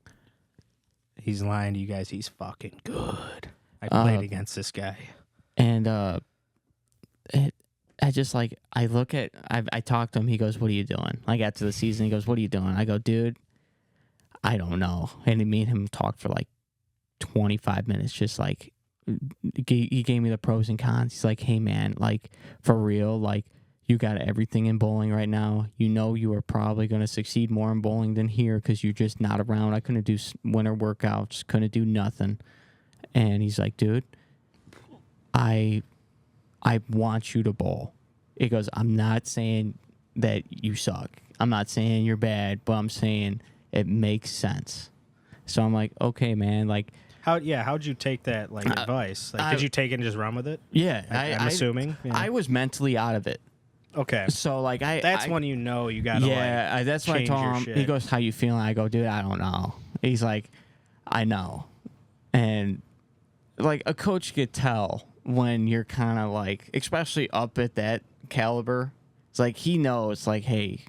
he's lying to you guys. He's fucking good. I played against this guy. And I just like, I talked to him. He goes, what are you doing? Like after the season, he goes, what are you doing? I go, dude, I don't know. And me and him talked for like 25 minutes, just like, he gave me the pros and cons. He's like, hey man, like for real, like you got everything in bowling right now. You are probably going to succeed more in bowling than here because you're just not around. I couldn't do winter workouts, couldn't do nothing. And he's like, dude, I want you to bowl. He goes, I'm not saying that you suck. I'm not saying you're bad, but I'm saying it makes sense. So I'm like, okay, man. Like, how'd you take that like advice? Like, did you take it and just run with it? Yeah, I'm assuming. Yeah. I was mentally out of it. Okay. So like that's when you gotta that's what I change told your him. shit. He goes, how you feeling? I go, dude, I don't know. He's like, I know. And like a coach could tell when you're kind of like, especially up at that caliber, it's like he knows, like, hey,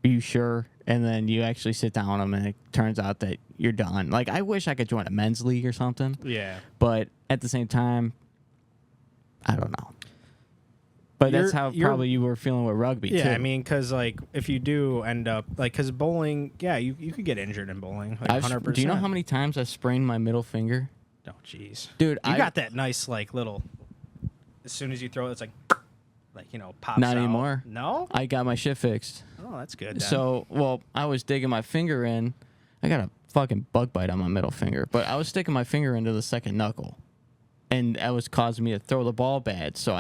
are you sure? And then you actually sit down with him, and it turns out that you're done. Like, I wish I could join a men's league or something. Yeah. But at the same time, I don't know. But that's how probably you were feeling with rugby, too. Yeah, I mean, because, like, if you do end up, like, because bowling, yeah, you could get injured in bowling, like, 100%. Do you know how many times I sprained my middle finger? Oh, jeez. Dude, you got that nice, like, little, as soon as you throw it, it's like, pops Not out. anymore. No? I got my shit fixed. Oh, that's good, then. So, well, I was digging my finger in. I got a fucking bug bite on my middle finger, but I was sticking my finger into the second knuckle, and that was causing me to throw the ball bad. So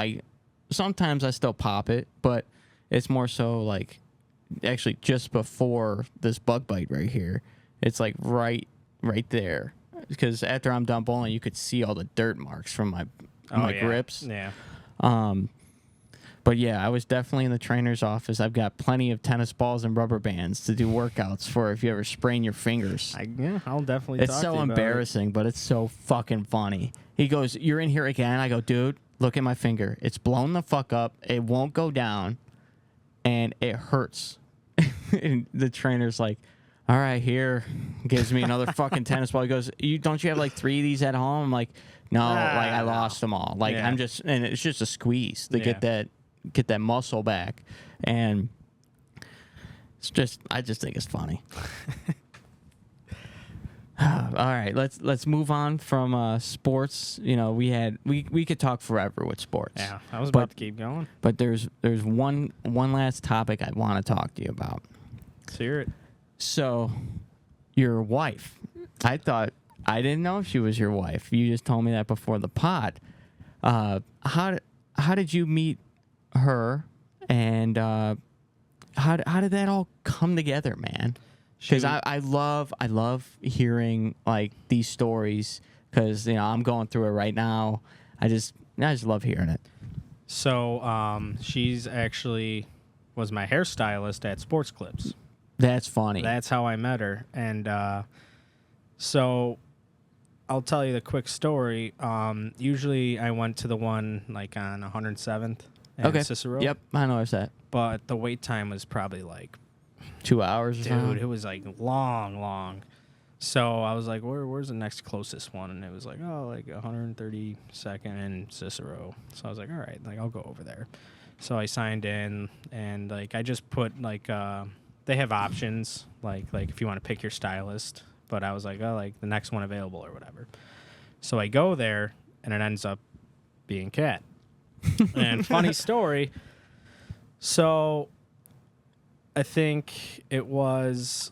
sometimes I still pop it, but it's more so like actually just before this bug bite right here. It's like right there, because after I'm done bowling, you could see all the dirt marks from my grips. Yeah. But yeah, I was definitely in the trainer's office. I've got plenty of tennis balls and rubber bands to do workouts for if you ever sprain your fingers. I'll definitely It's talk so to you about embarrassing, but it's so fucking funny. He goes, you're in here again? I go, dude, look at my finger. It's blown the fuck up. It won't go down. and it hurts. And the trainer's like, all right, here, gives me another fucking tennis ball. He goes, don't you have like 3 of these at home? I'm like, no, like I lost them all. Like Yeah. and it's just a squeeze to get that muscle back. And I just think it's funny. All right, let's move on from sports. You know, we could talk forever with sports. Yeah, I was about to keep going. But there's one last topic I want to talk to you about. Let's hear it. So, your wife. I didn't know if she was your wife. You just told me that before the pod. How did you meet her, and how did that all come together, man? Because I love hearing like these stories, because I'm going through it right now. I just love hearing it. So she's actually was my hairstylist at Sports Clips. That's funny. That's how I met her. And so I'll tell you the quick story. Usually I went to the one like on 107th and Cicero. Yep, I know where's that. But the wait time was probably like 2 hours or something? Dude, it was like long. So I was like, where's the next closest one? And it was like, like 132nd and Cicero. So I was like, all right, like I'll go over there. So I signed in, and like I just put like they have options like if you want to pick your stylist, but I was like, like the next one available or whatever. So I go there, and it ends up being Kat. And funny story. So I think it was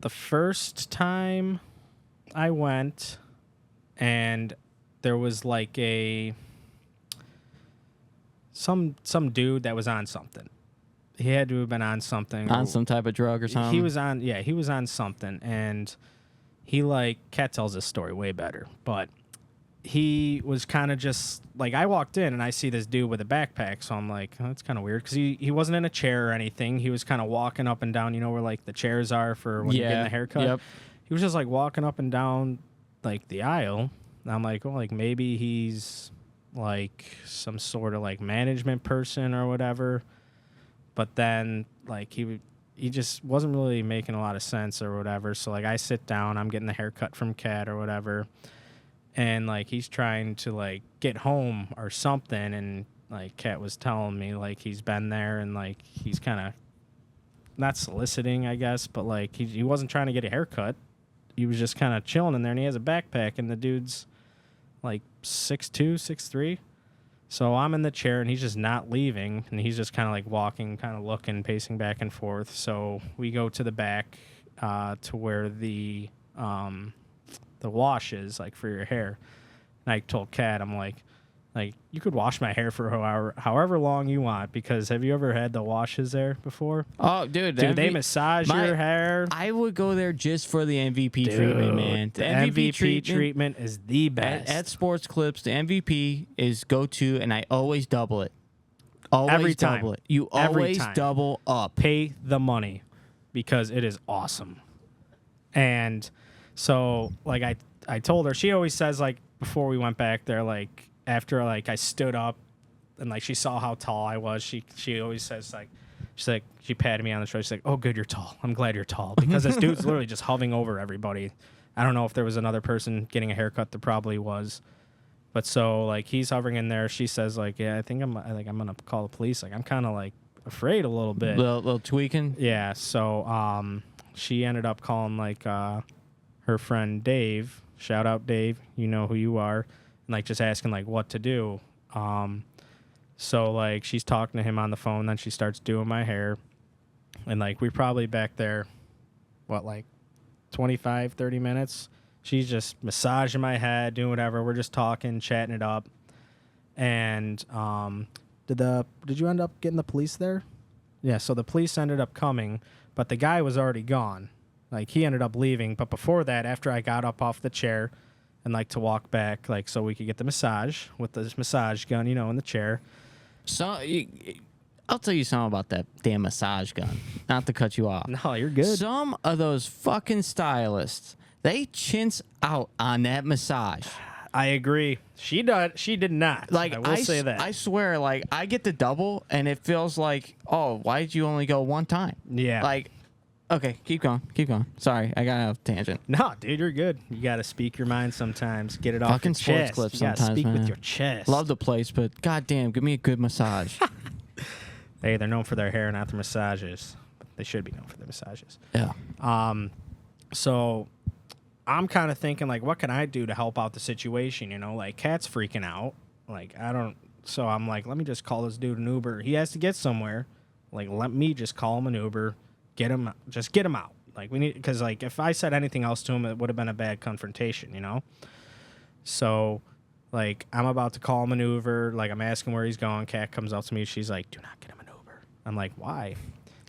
the first time I went, and there was like some dude that was on something. He had to have been on something. On some type of drug or something? He was on something, and he Kat tells this story way better, but he was kind of just like, I walked in and I see this dude with a backpack, so I'm like, oh, that's kind of weird, because he wasn't in a chair or anything. He was kind of walking up and down, where like the chairs are for when you're getting a haircut. Yep. He was just like walking up and down like the aisle. And I'm like, well, like maybe he's like some sort of like management person or whatever. But then like he just wasn't really making a lot of sense or whatever. So like I sit down, I'm getting the haircut from Kat or whatever. And like he's trying to like get home or something, and like Kat was telling me like he's been there, and like he's kind of not soliciting, I guess, but like he wasn't trying to get a haircut. He was just kind of chilling in there, and he has a backpack, and the dude's like 6'2", 6'3". So I'm in the chair, and he's just not leaving, and he's just kind of like walking, kind of looking, pacing back and forth. So we go to the back to where the wash is, like for your hair. And I told Kat, I'm like you could wash my hair for however long you want, because have you ever had the washes there before? Oh, dude, they massage your hair. I would go there just for the MVP treatment, man. The MVP treatment is the best. At Sports Clips, the MVP is go-to, and I always double it. Always Every time. double it. You always double up. Pay the money, because it is awesome. And so, like, I told her, she always says, like, before we went back there, like, after, like, I stood up and, like, she saw how tall I was, she always says, like, she patted me on the shoulder. She's like, oh, good, you're tall. I'm glad you're tall. Because this dude's literally just hovering over everybody. I don't know if there was another person getting a haircut. There probably was. But so, like, he's hovering in there. She says, like, yeah, I think I'm going to call the police. Like, I'm kind of, like, afraid a little bit. Little tweaking? Yeah, so she ended up calling, like, her friend Dave. Shout out, Dave. You know who you are. And, like, just asking, like, what to do. So, like, she's talking to him on the phone. Then she starts doing my hair. And, like, we're probably back there, like 25, 30 minutes. She's just massaging my head, doing whatever. We're just talking, chatting it up. And did you end up getting the police there? Yeah, so the police ended up coming, but the guy was already gone. Like, he ended up leaving. But before that, after I got up off the chair and, like, to walk back, like, so we could get the massage with this massage gun, in the chair. So, I'll tell you something about that damn massage gun. Not to cut you off. No, you're good. Some of those fucking stylists, they chintz out on that massage. I agree. She did not. Like I will say that. I swear, like I get the double, and it feels like, oh, why did you only go one time? Yeah. Like, okay, keep going. Sorry, I got off tangent. No, dude, you're good. You got to speak your mind sometimes. Get it off Fucking your sports chest. clips You gotta sometimes, speak man. with your chest. Love the place, but goddamn, give me a good massage. Hey, they're known for their hair, not their massages. But they should be known for their massages. Yeah. So I'm kind of thinking, like, what can I do to help out the situation? You know, like, Kat's freaking out. Like, so I'm like, let me just call this dude an Uber. He has to get somewhere. Like, let me just call him an Uber. Get him out. Like, we need, because, like, if I said anything else to him, it would have been a bad confrontation, you know? So, like, I'm about to call him an Uber. Like, I'm asking where he's going. Kat comes up to me. She's like, do not get him an Uber. I'm like, why?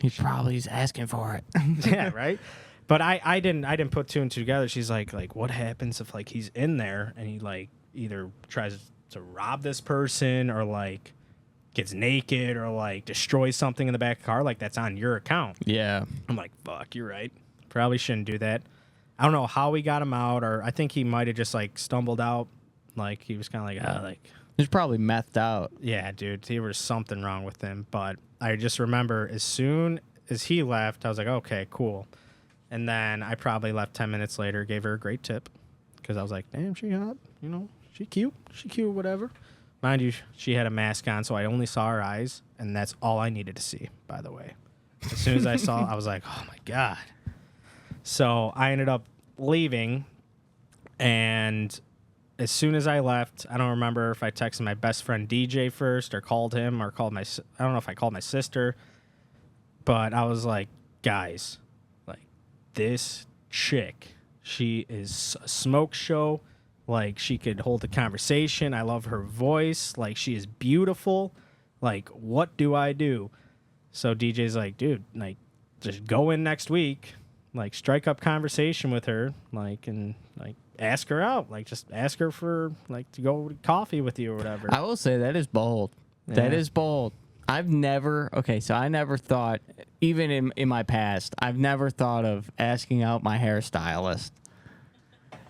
He probably's asking for it. Yeah, right? But I didn't put two and two together. She's like, what happens if, like, he's in there and he, like, either tries to rob this person or, like, gets naked or, like, destroys something in the back of the car? Like, that's on your account. Yeah. I'm like, fuck, you're right. Probably shouldn't do that. I don't know how we got him out, or I think he might have just, like, stumbled out. Like, he was kind of like, He's probably methed out. yeah, dude, there was something wrong with him. But I just remember as soon as he left, I was like, okay, cool. And then I probably left 10 minutes later, gave her a great tip because I was like, damn, she hot. You know, she cute, whatever. Mind you, she had a mask on, so I only saw her eyes, and that's all I needed to see, by the way. As soon as I saw, I was like, oh, my God. So I ended up leaving, and as soon as I left, I don't remember if I texted my best friend DJ first or called him or I don't know if I called my sister, but I was like, guys, like, this chick, she is a smoke show. Like, she could hold a conversation. I love her voice. Like, she is beautiful. Like, what do I do? So DJ's like, dude, like, just go in next week, like, strike up conversation with her, like, and, like, ask her out. Like, just ask her for, like, to go to coffee with you or whatever. I will say that is bold. Yeah. That is bold. I never thought, even in my past, I've never thought of asking out my hairstylist.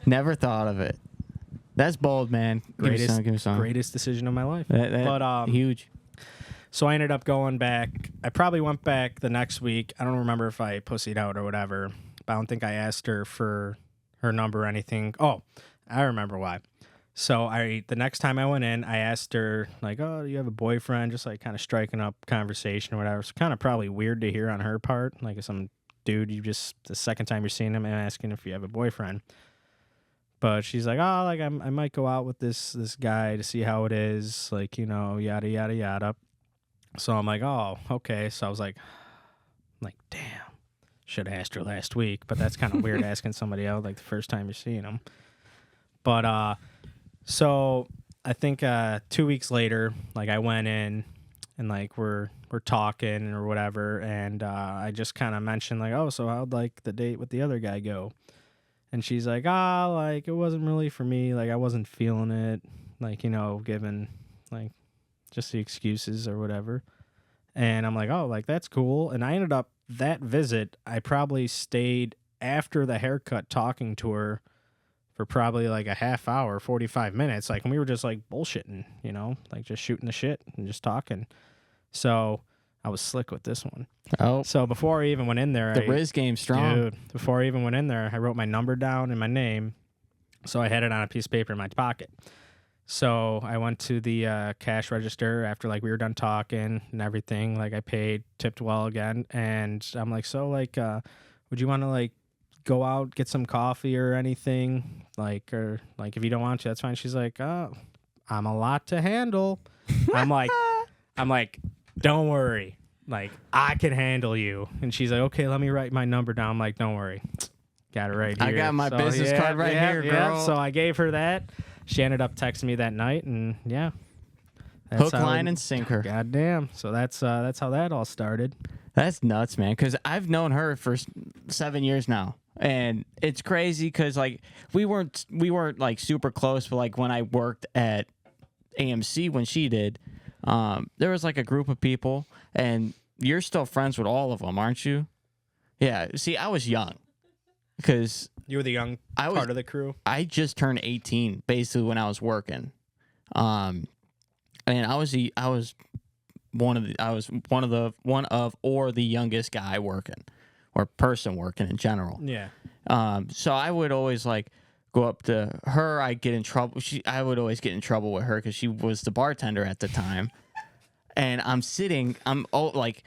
Never thought of it. That's bold, man. Greatest decision of my life. But huge. So I ended up going back. I probably went back the next week. I don't remember if I pussied out or whatever. But I don't think I asked her for her number or anything. Oh, I remember why. So the next time I went in, I asked her, like, oh, do you have a boyfriend? Just like kind of striking up conversation or whatever. It's kind of probably weird to hear on her part. Like, some dude, the second time you're seeing him and asking if you have a boyfriend. But she's like, oh, like, I might go out with this guy to see how it is. Like, you know, yada, yada, yada. So I'm like, oh, okay. So I was like, damn, should have asked her last week. But that's kind of weird asking somebody out, like, the first time you're seeing them. But, so I think 2 weeks later, like, I went in and, like, we're talking or whatever. And I just kind of mentioned, like, oh, so how'd, like, the date with the other guy go? And she's like, like, it wasn't really for me. Like, I wasn't feeling it. Like, you know, given, like, just the excuses or whatever. And I'm like, oh, like, that's cool. And I ended up, that visit, I probably stayed after the haircut talking to her for probably like a half hour, 45 minutes. Like, and we were just like bullshitting, you know, like just shooting the shit and just talking. So I was slick with this one. Oh. So before I even went in there, The Riz game's strong. Dude, before I even went in there, I wrote my number down and my name. So I had it on a piece of paper in my pocket. So I went to the cash register after, like, we were done talking and everything. Like, I paid, tipped well again. And I'm like, so, like, would you want to, like, go out, get some coffee or anything? Like, or, like, if you don't want to, that's fine. She's like, oh, I'm a lot to handle. I'm like, don't worry. Like, I can handle you. And she's like, okay, let me write my number down. I'm like, don't worry. Got it right here. I got my business card right here, girl. So I gave her that. She ended up texting me that night, and yeah. Hook, line, and sinker. Goddamn. So that's how that all started. That's nuts, man, because I've known her for 7 years now. And it's crazy because, like, we weren't like super close, but like when I worked at AMC when she did, there was like a group of people, and you're still friends with all of them, aren't you? Yeah. See, I was young because You were the young part of the crew. I just turned 18 basically when I was working. And I was one of the youngest guy working or person working in general. Yeah. So I would always like go up to her. I'd get in trouble. I would always get in trouble with her because she was the bartender at the time. And like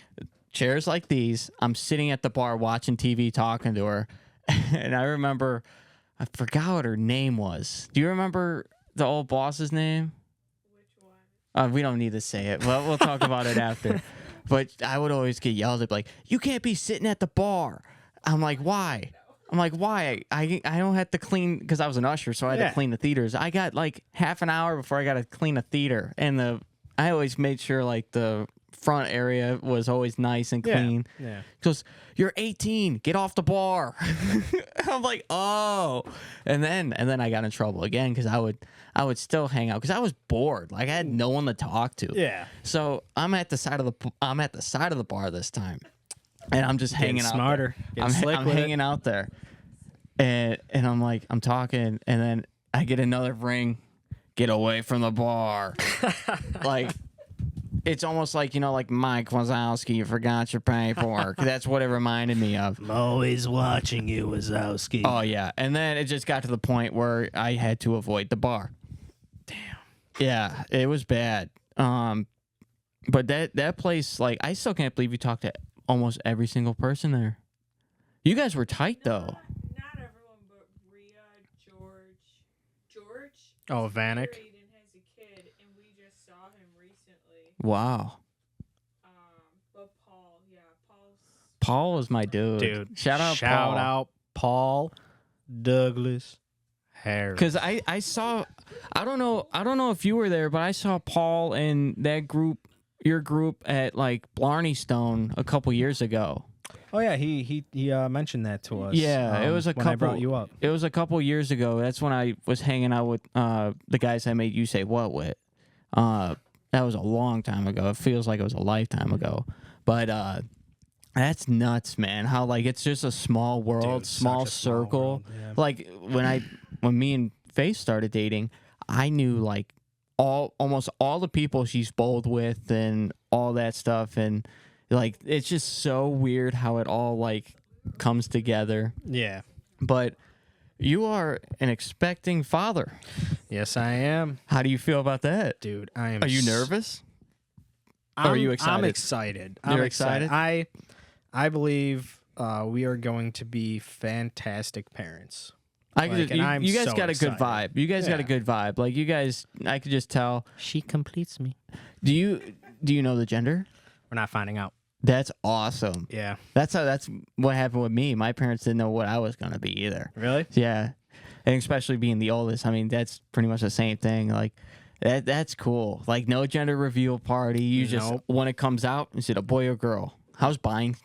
chairs like these. I'm sitting at the bar watching TV, talking to her. And I remember, I forgot what her name was. Do you remember the old boss's name? Which one? We don't need to say it. Well, we'll talk about it after. But I would always get yelled at, like, you can't be sitting at the bar. I'm like, why? I don't have to clean, because I was an usher, so I had to clean the theaters. I got like half an hour before I got to clean a theater. And I always made sure like the front area was always nice and clean. Yeah. Goes, you're 18, get off the bar. I'm like, oh. And then I got in trouble again because I would still hang out because I was bored. Like I had no one to talk to. Yeah. So I'm at the side of the bar this time, and I'm just hanging out. Smarter. I'm hanging out there, and I'm like, I'm talking, and then I get another ring. Get away from the bar. Like. It's almost like, like Mike Wazowski, you forgot your paperwork. That's what it reminded me of. I'm always watching you, Wazowski. Oh, yeah. And then it just got to the point where I had to avoid the bar. Damn. Yeah, it was bad. But that place, like, I still can't believe you talked to almost every single person there. You guys were tight, though. Not everyone, but Rhea, George. Oh, Vanek. Married and has a kid, and we just saw him recently. Wow. But Paul was my dude. Shout out Paul Douglas Harris. Because I saw, I don't know if you were there, but I saw Paul and that group, your group at like Blarney Stone a couple years ago. Oh yeah, he mentioned that to us. Yeah, it was when I brought you up. It was a couple years ago. That's when I was hanging out with the guys I made you say what with. That was a long time ago. It feels like it was a lifetime ago. But that's nuts, man. How like it's just a small world, small circle. Yeah. Like when me and Faith started dating, I knew like almost all the people she's bowled with and all that stuff, and like it's just so weird how it all like comes together. Yeah. But you are an expecting father. Yes, I am. How do you feel about that? Dude, I am. Are you nervous? Or are you excited? I'm excited. You're excited? I believe we are going to be fantastic parents. You guys got a good vibe. You guys got a good vibe. Like you guys, I could just tell. She completes me. Do you know the gender? We're not finding out. That's awesome. Yeah. That's what happened with me. My parents didn't know what I was gonna be either. Really? Yeah. And especially being the oldest, I mean, that's pretty much the same thing. Like that's cool. Like no gender reveal party. You just when it comes out, is it a boy or girl? How's buying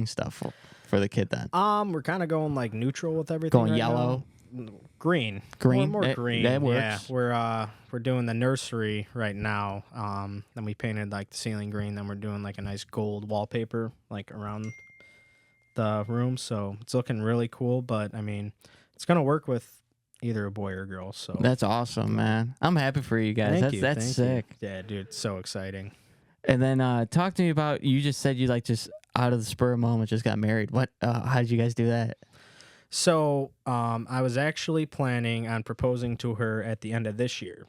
stuff for the kid then? We're kind of going like neutral with everything. Going right yellow. Now. Green. More green. That works. Yeah. We're doing the nursery right now. Then we painted like the ceiling green. Then we're doing like a nice gold wallpaper like around the room. So it's looking really cool. But I mean, it's gonna work with either a boy or a girl. So that's awesome, man. I'm happy for you guys. That's sick. Yeah, dude, it's so exciting. And then talk to me about. You just said you like just out of the spur of the moment just got married. What? How did you guys do that? So I was actually planning on proposing to her at the end of this year,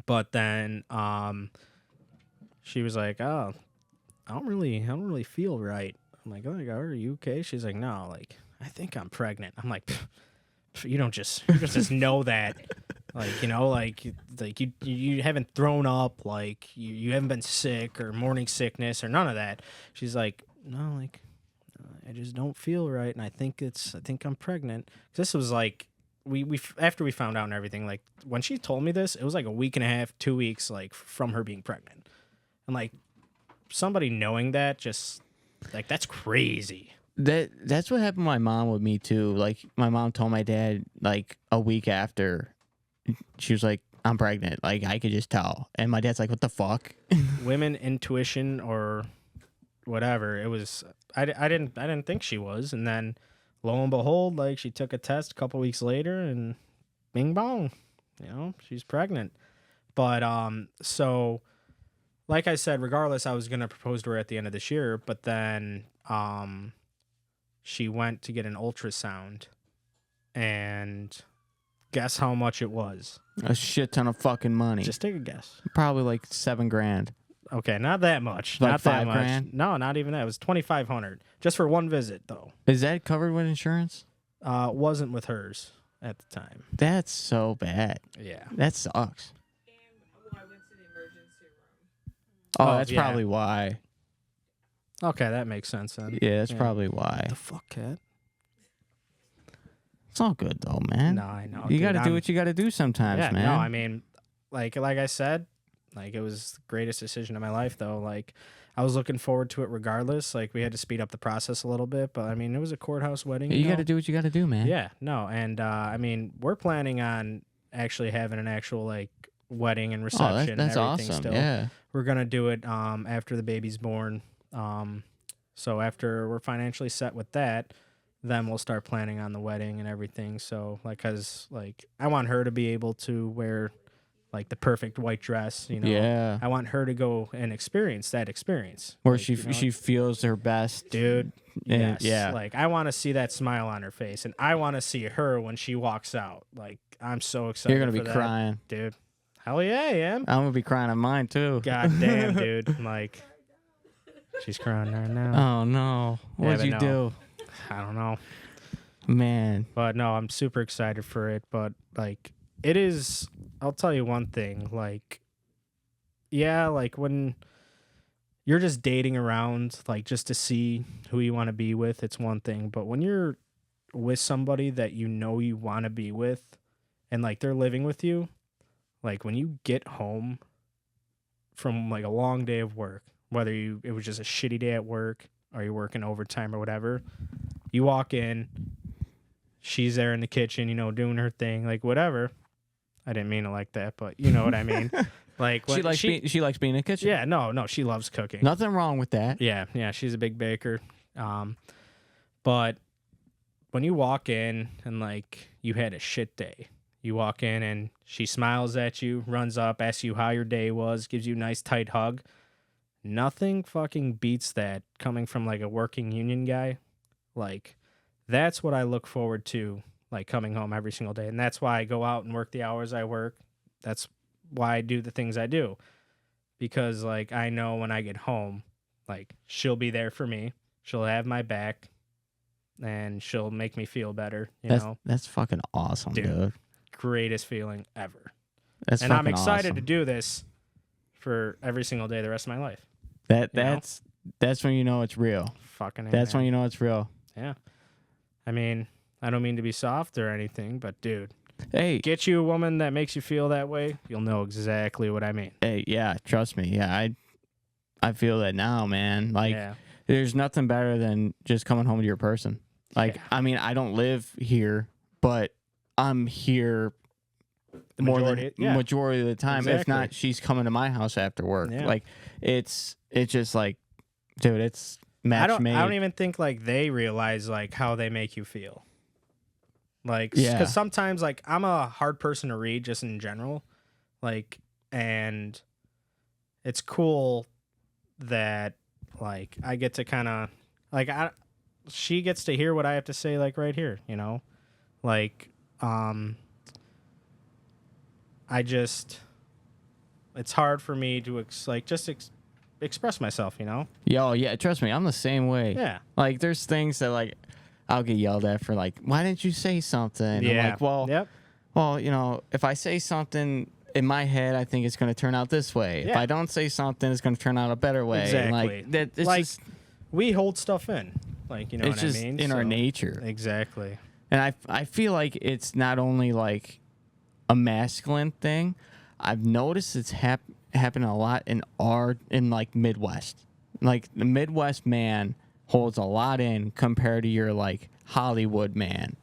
but then she was like, "Oh, I don't really feel right." I'm like, "Oh my God, are you okay?" She's like, "No, like I think I'm pregnant." I'm like, "You don't just know that." Like, like you haven't thrown up, like you haven't been sick or morning sickness or none of that. She's like, no, like I just don't feel right, and I think I'm pregnant. This was like we after we found out and everything. Like when she told me this, it was like a week and a half, 2 weeks, like from her being pregnant. And like somebody knowing that, just like that's crazy. That's what happened to my mom with me too. Like my mom told my dad like a week after. She was like, I'm pregnant. Like, I could just tell. And my dad's like, what the fuck? Women intuition or whatever. It was, I didn't think she was. And then lo and behold, like she took a test a couple weeks later and bing bong, she's pregnant. But so like I said, regardless, I was gonna propose to her at the end of this year, but then she went to get an ultrasound, and guess how much it was? A shit ton of fucking money. Just take a guess. Probably like $7,000. Okay, not that much. Like not that much. $5,000? No, not even that. It was $2,500 just for one visit, though. Is that covered with insurance? Wasn't with hers at the time. That's so bad. Yeah. That sucks. And I went to the emergency room. Oh, Oh, that's yeah. probably why. Okay, that makes sense then. Yeah, that's probably why. The fuck, cat? It's all good though, man. No, I know. You dude, got to do I'm- what you got to do sometimes, Yeah, man. no, I mean, like I said, like it was the greatest decision of my life, though. Like I was looking forward to it regardless. Like we had to speed up the process a little bit, but I mean, it was a courthouse wedding. You got know? to do what you got to do, man. Yeah, no, and I mean, we're planning on actually having an actual like wedding and Oh, reception. that's and everything awesome. Still, Yeah. we're gonna do it after the baby's born. So after we're financially set with that, then we'll start planning on the wedding and everything. So like, cause like I want her to be able to wear like the perfect white dress. Yeah. I want her to go and experience that experience Where like, she feels her best. dude. And- Yes. yeah. Like I want to see that smile on her face, and I want to see her when she walks out. Like I'm so excited. You're going to for be that, crying. dude. Hell yeah, I am. I'm going to be crying on mine too. God damn, dude. Like she's crying right now. Oh no. Yeah, What'd but you no. do? I don't know, Man. but no, I'm super excited for it. But like it is. I'll tell you one thing. Like, yeah, like when you're just dating around, like just to see who you want to be with, it's one thing. But when you're with somebody that you know you want to be with, and like they're living with you, like when you get home from like a long day of work, whether it was just a shitty day at work or you're working overtime or whatever, you walk in, she's there in the kitchen, doing her thing, like whatever. I didn't mean it like that, but you know what I mean. Like when She likes being in the kitchen. yeah, no, she loves cooking. Nothing wrong with that. Yeah, she's a big baker. But when you walk in and like you had a shit day, you walk in and she smiles at you, runs up, asks you how your day was, gives you a nice tight hug. Nothing fucking beats that coming from like a working union guy. Like that's what I look forward to, like coming home every single day. And that's why I go out and work the hours I work. That's why I do the things I do. Because like I know when I get home, like she'll be there for me. She'll have my back and she'll make me feel better, you know. That's fucking awesome, Dude. dude. Greatest feeling ever. That's And I'm fucking excited awesome. to do this for every single day the rest of my life. That's when you know it's real. Fucking That's when amen. you know it's real. Yeah. I mean, I don't mean to be soft or anything, but dude, Hey, get you a woman that makes you feel that way, you'll know exactly what I mean. hey, yeah, trust me. Yeah, I feel that now, man. Like yeah. there's nothing better than just coming home to your person. Like, Yeah. I mean, I don't live here, but I'm here The more majority- than yeah. majority of the time. If Exactly. not, she's coming to my house after work. Yeah. Like, it's just like, dude, it's match I made. don't even think like they realize like how they make you feel. Like, Yeah. because sometimes like I'm a hard person to read just in general, like, and it's cool that like I get to kind of like she gets to hear what I have to say like right here, like I just it's hard for me to express myself, Yo, yeah, trust me, I'm the same way. Yeah. Like, there's things that like I'll get yelled at for, like, why didn't you say something? Yeah. I'm like, well, Yep. if I say something in my head, I think it's going to turn out this way. If Yeah. I don't say something, it's going to turn out a better way. And, Exactly. like, that, it's Like, just, we hold stuff in, like, it's what just I mean? in our So- nature. Exactly. And I feel like it's not only like a masculine thing. I've noticed it's happening a lot in like Midwest. Like the Midwest man holds a lot in compared to your like Hollywood man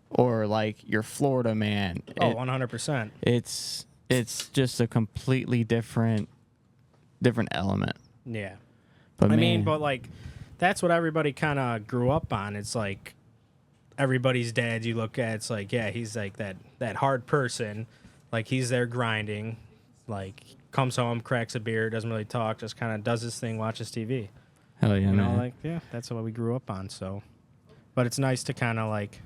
or like your Florida man. Oh, 100%. It's just a completely different element. Yeah. But I man, mean, but like, that's what everybody kind of grew up on. It's like, everybody's dads you look at, it's like, yeah, he's like that hard person. Like, he's there grinding. Like, comes home, cracks a beer, doesn't really talk, just kind of does his thing, watches TV. Hell yeah, You know, man. like, yeah, that's what we grew up on. So, but it's nice to kind of like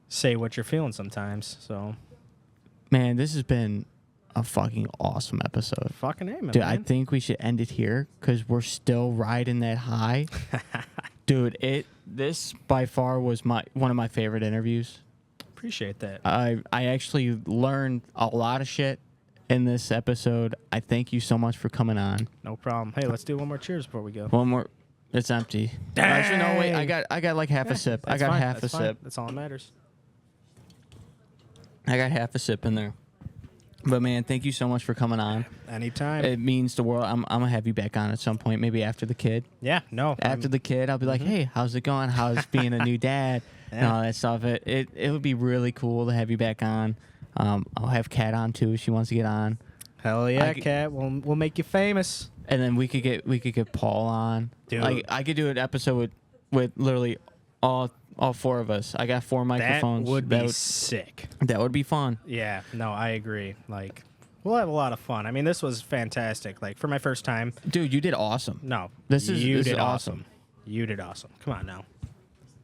say what you're feeling sometimes. So, Man, this has been a fucking awesome episode. fucking aim it, Dude, man. I think we should end it here because we're still riding that high. Dude, this by far was one of my favorite interviews. Appreciate that. I actually learned a lot of shit in this episode. I thank you so much for coming on. No problem. Hey, let's do one more cheers before we go. One more. It's empty. Actually, no, wait. I got like half a sip. I That's got fine, half a that's fine. sip. That's all that matters. I got half a sip in there. But man, thank you so much for coming on. Anytime. It means the world. I'm gonna have you back on at some point, maybe after the kid. Yeah, no. After the kid, I'll be like, hey, how's it going? How's being a new dad? And Yeah. all that stuff. It would be really cool to have you back on. I'll have Kat on too if she wants to get on. Hell yeah, I c- Kat. We'll make you famous. And then we could get Paul on. Dude. Like I could do an episode with literally all four of us. I got 4 microphones. That would be sick. That would be fun. Yeah, no, I agree. Like, we'll have a lot of fun. I mean, this was fantastic. Like, for my first time. Dude, you did awesome. No, This you is did awesome. You did awesome. Come on now.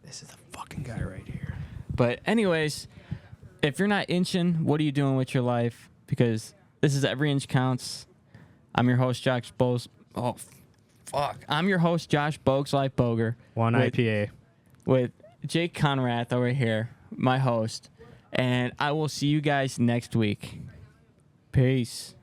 This is the fucking guy right here. But anyways, if you're not inching, what are you doing with your life? Because this is Every Inch Counts. I'm your host, Josh Bogs. Oh, fuck. I'm your host, Josh Bogs Life Boger. One with- IPA. With Jake Konrath over here, my host. And I will see you guys next week. Peace.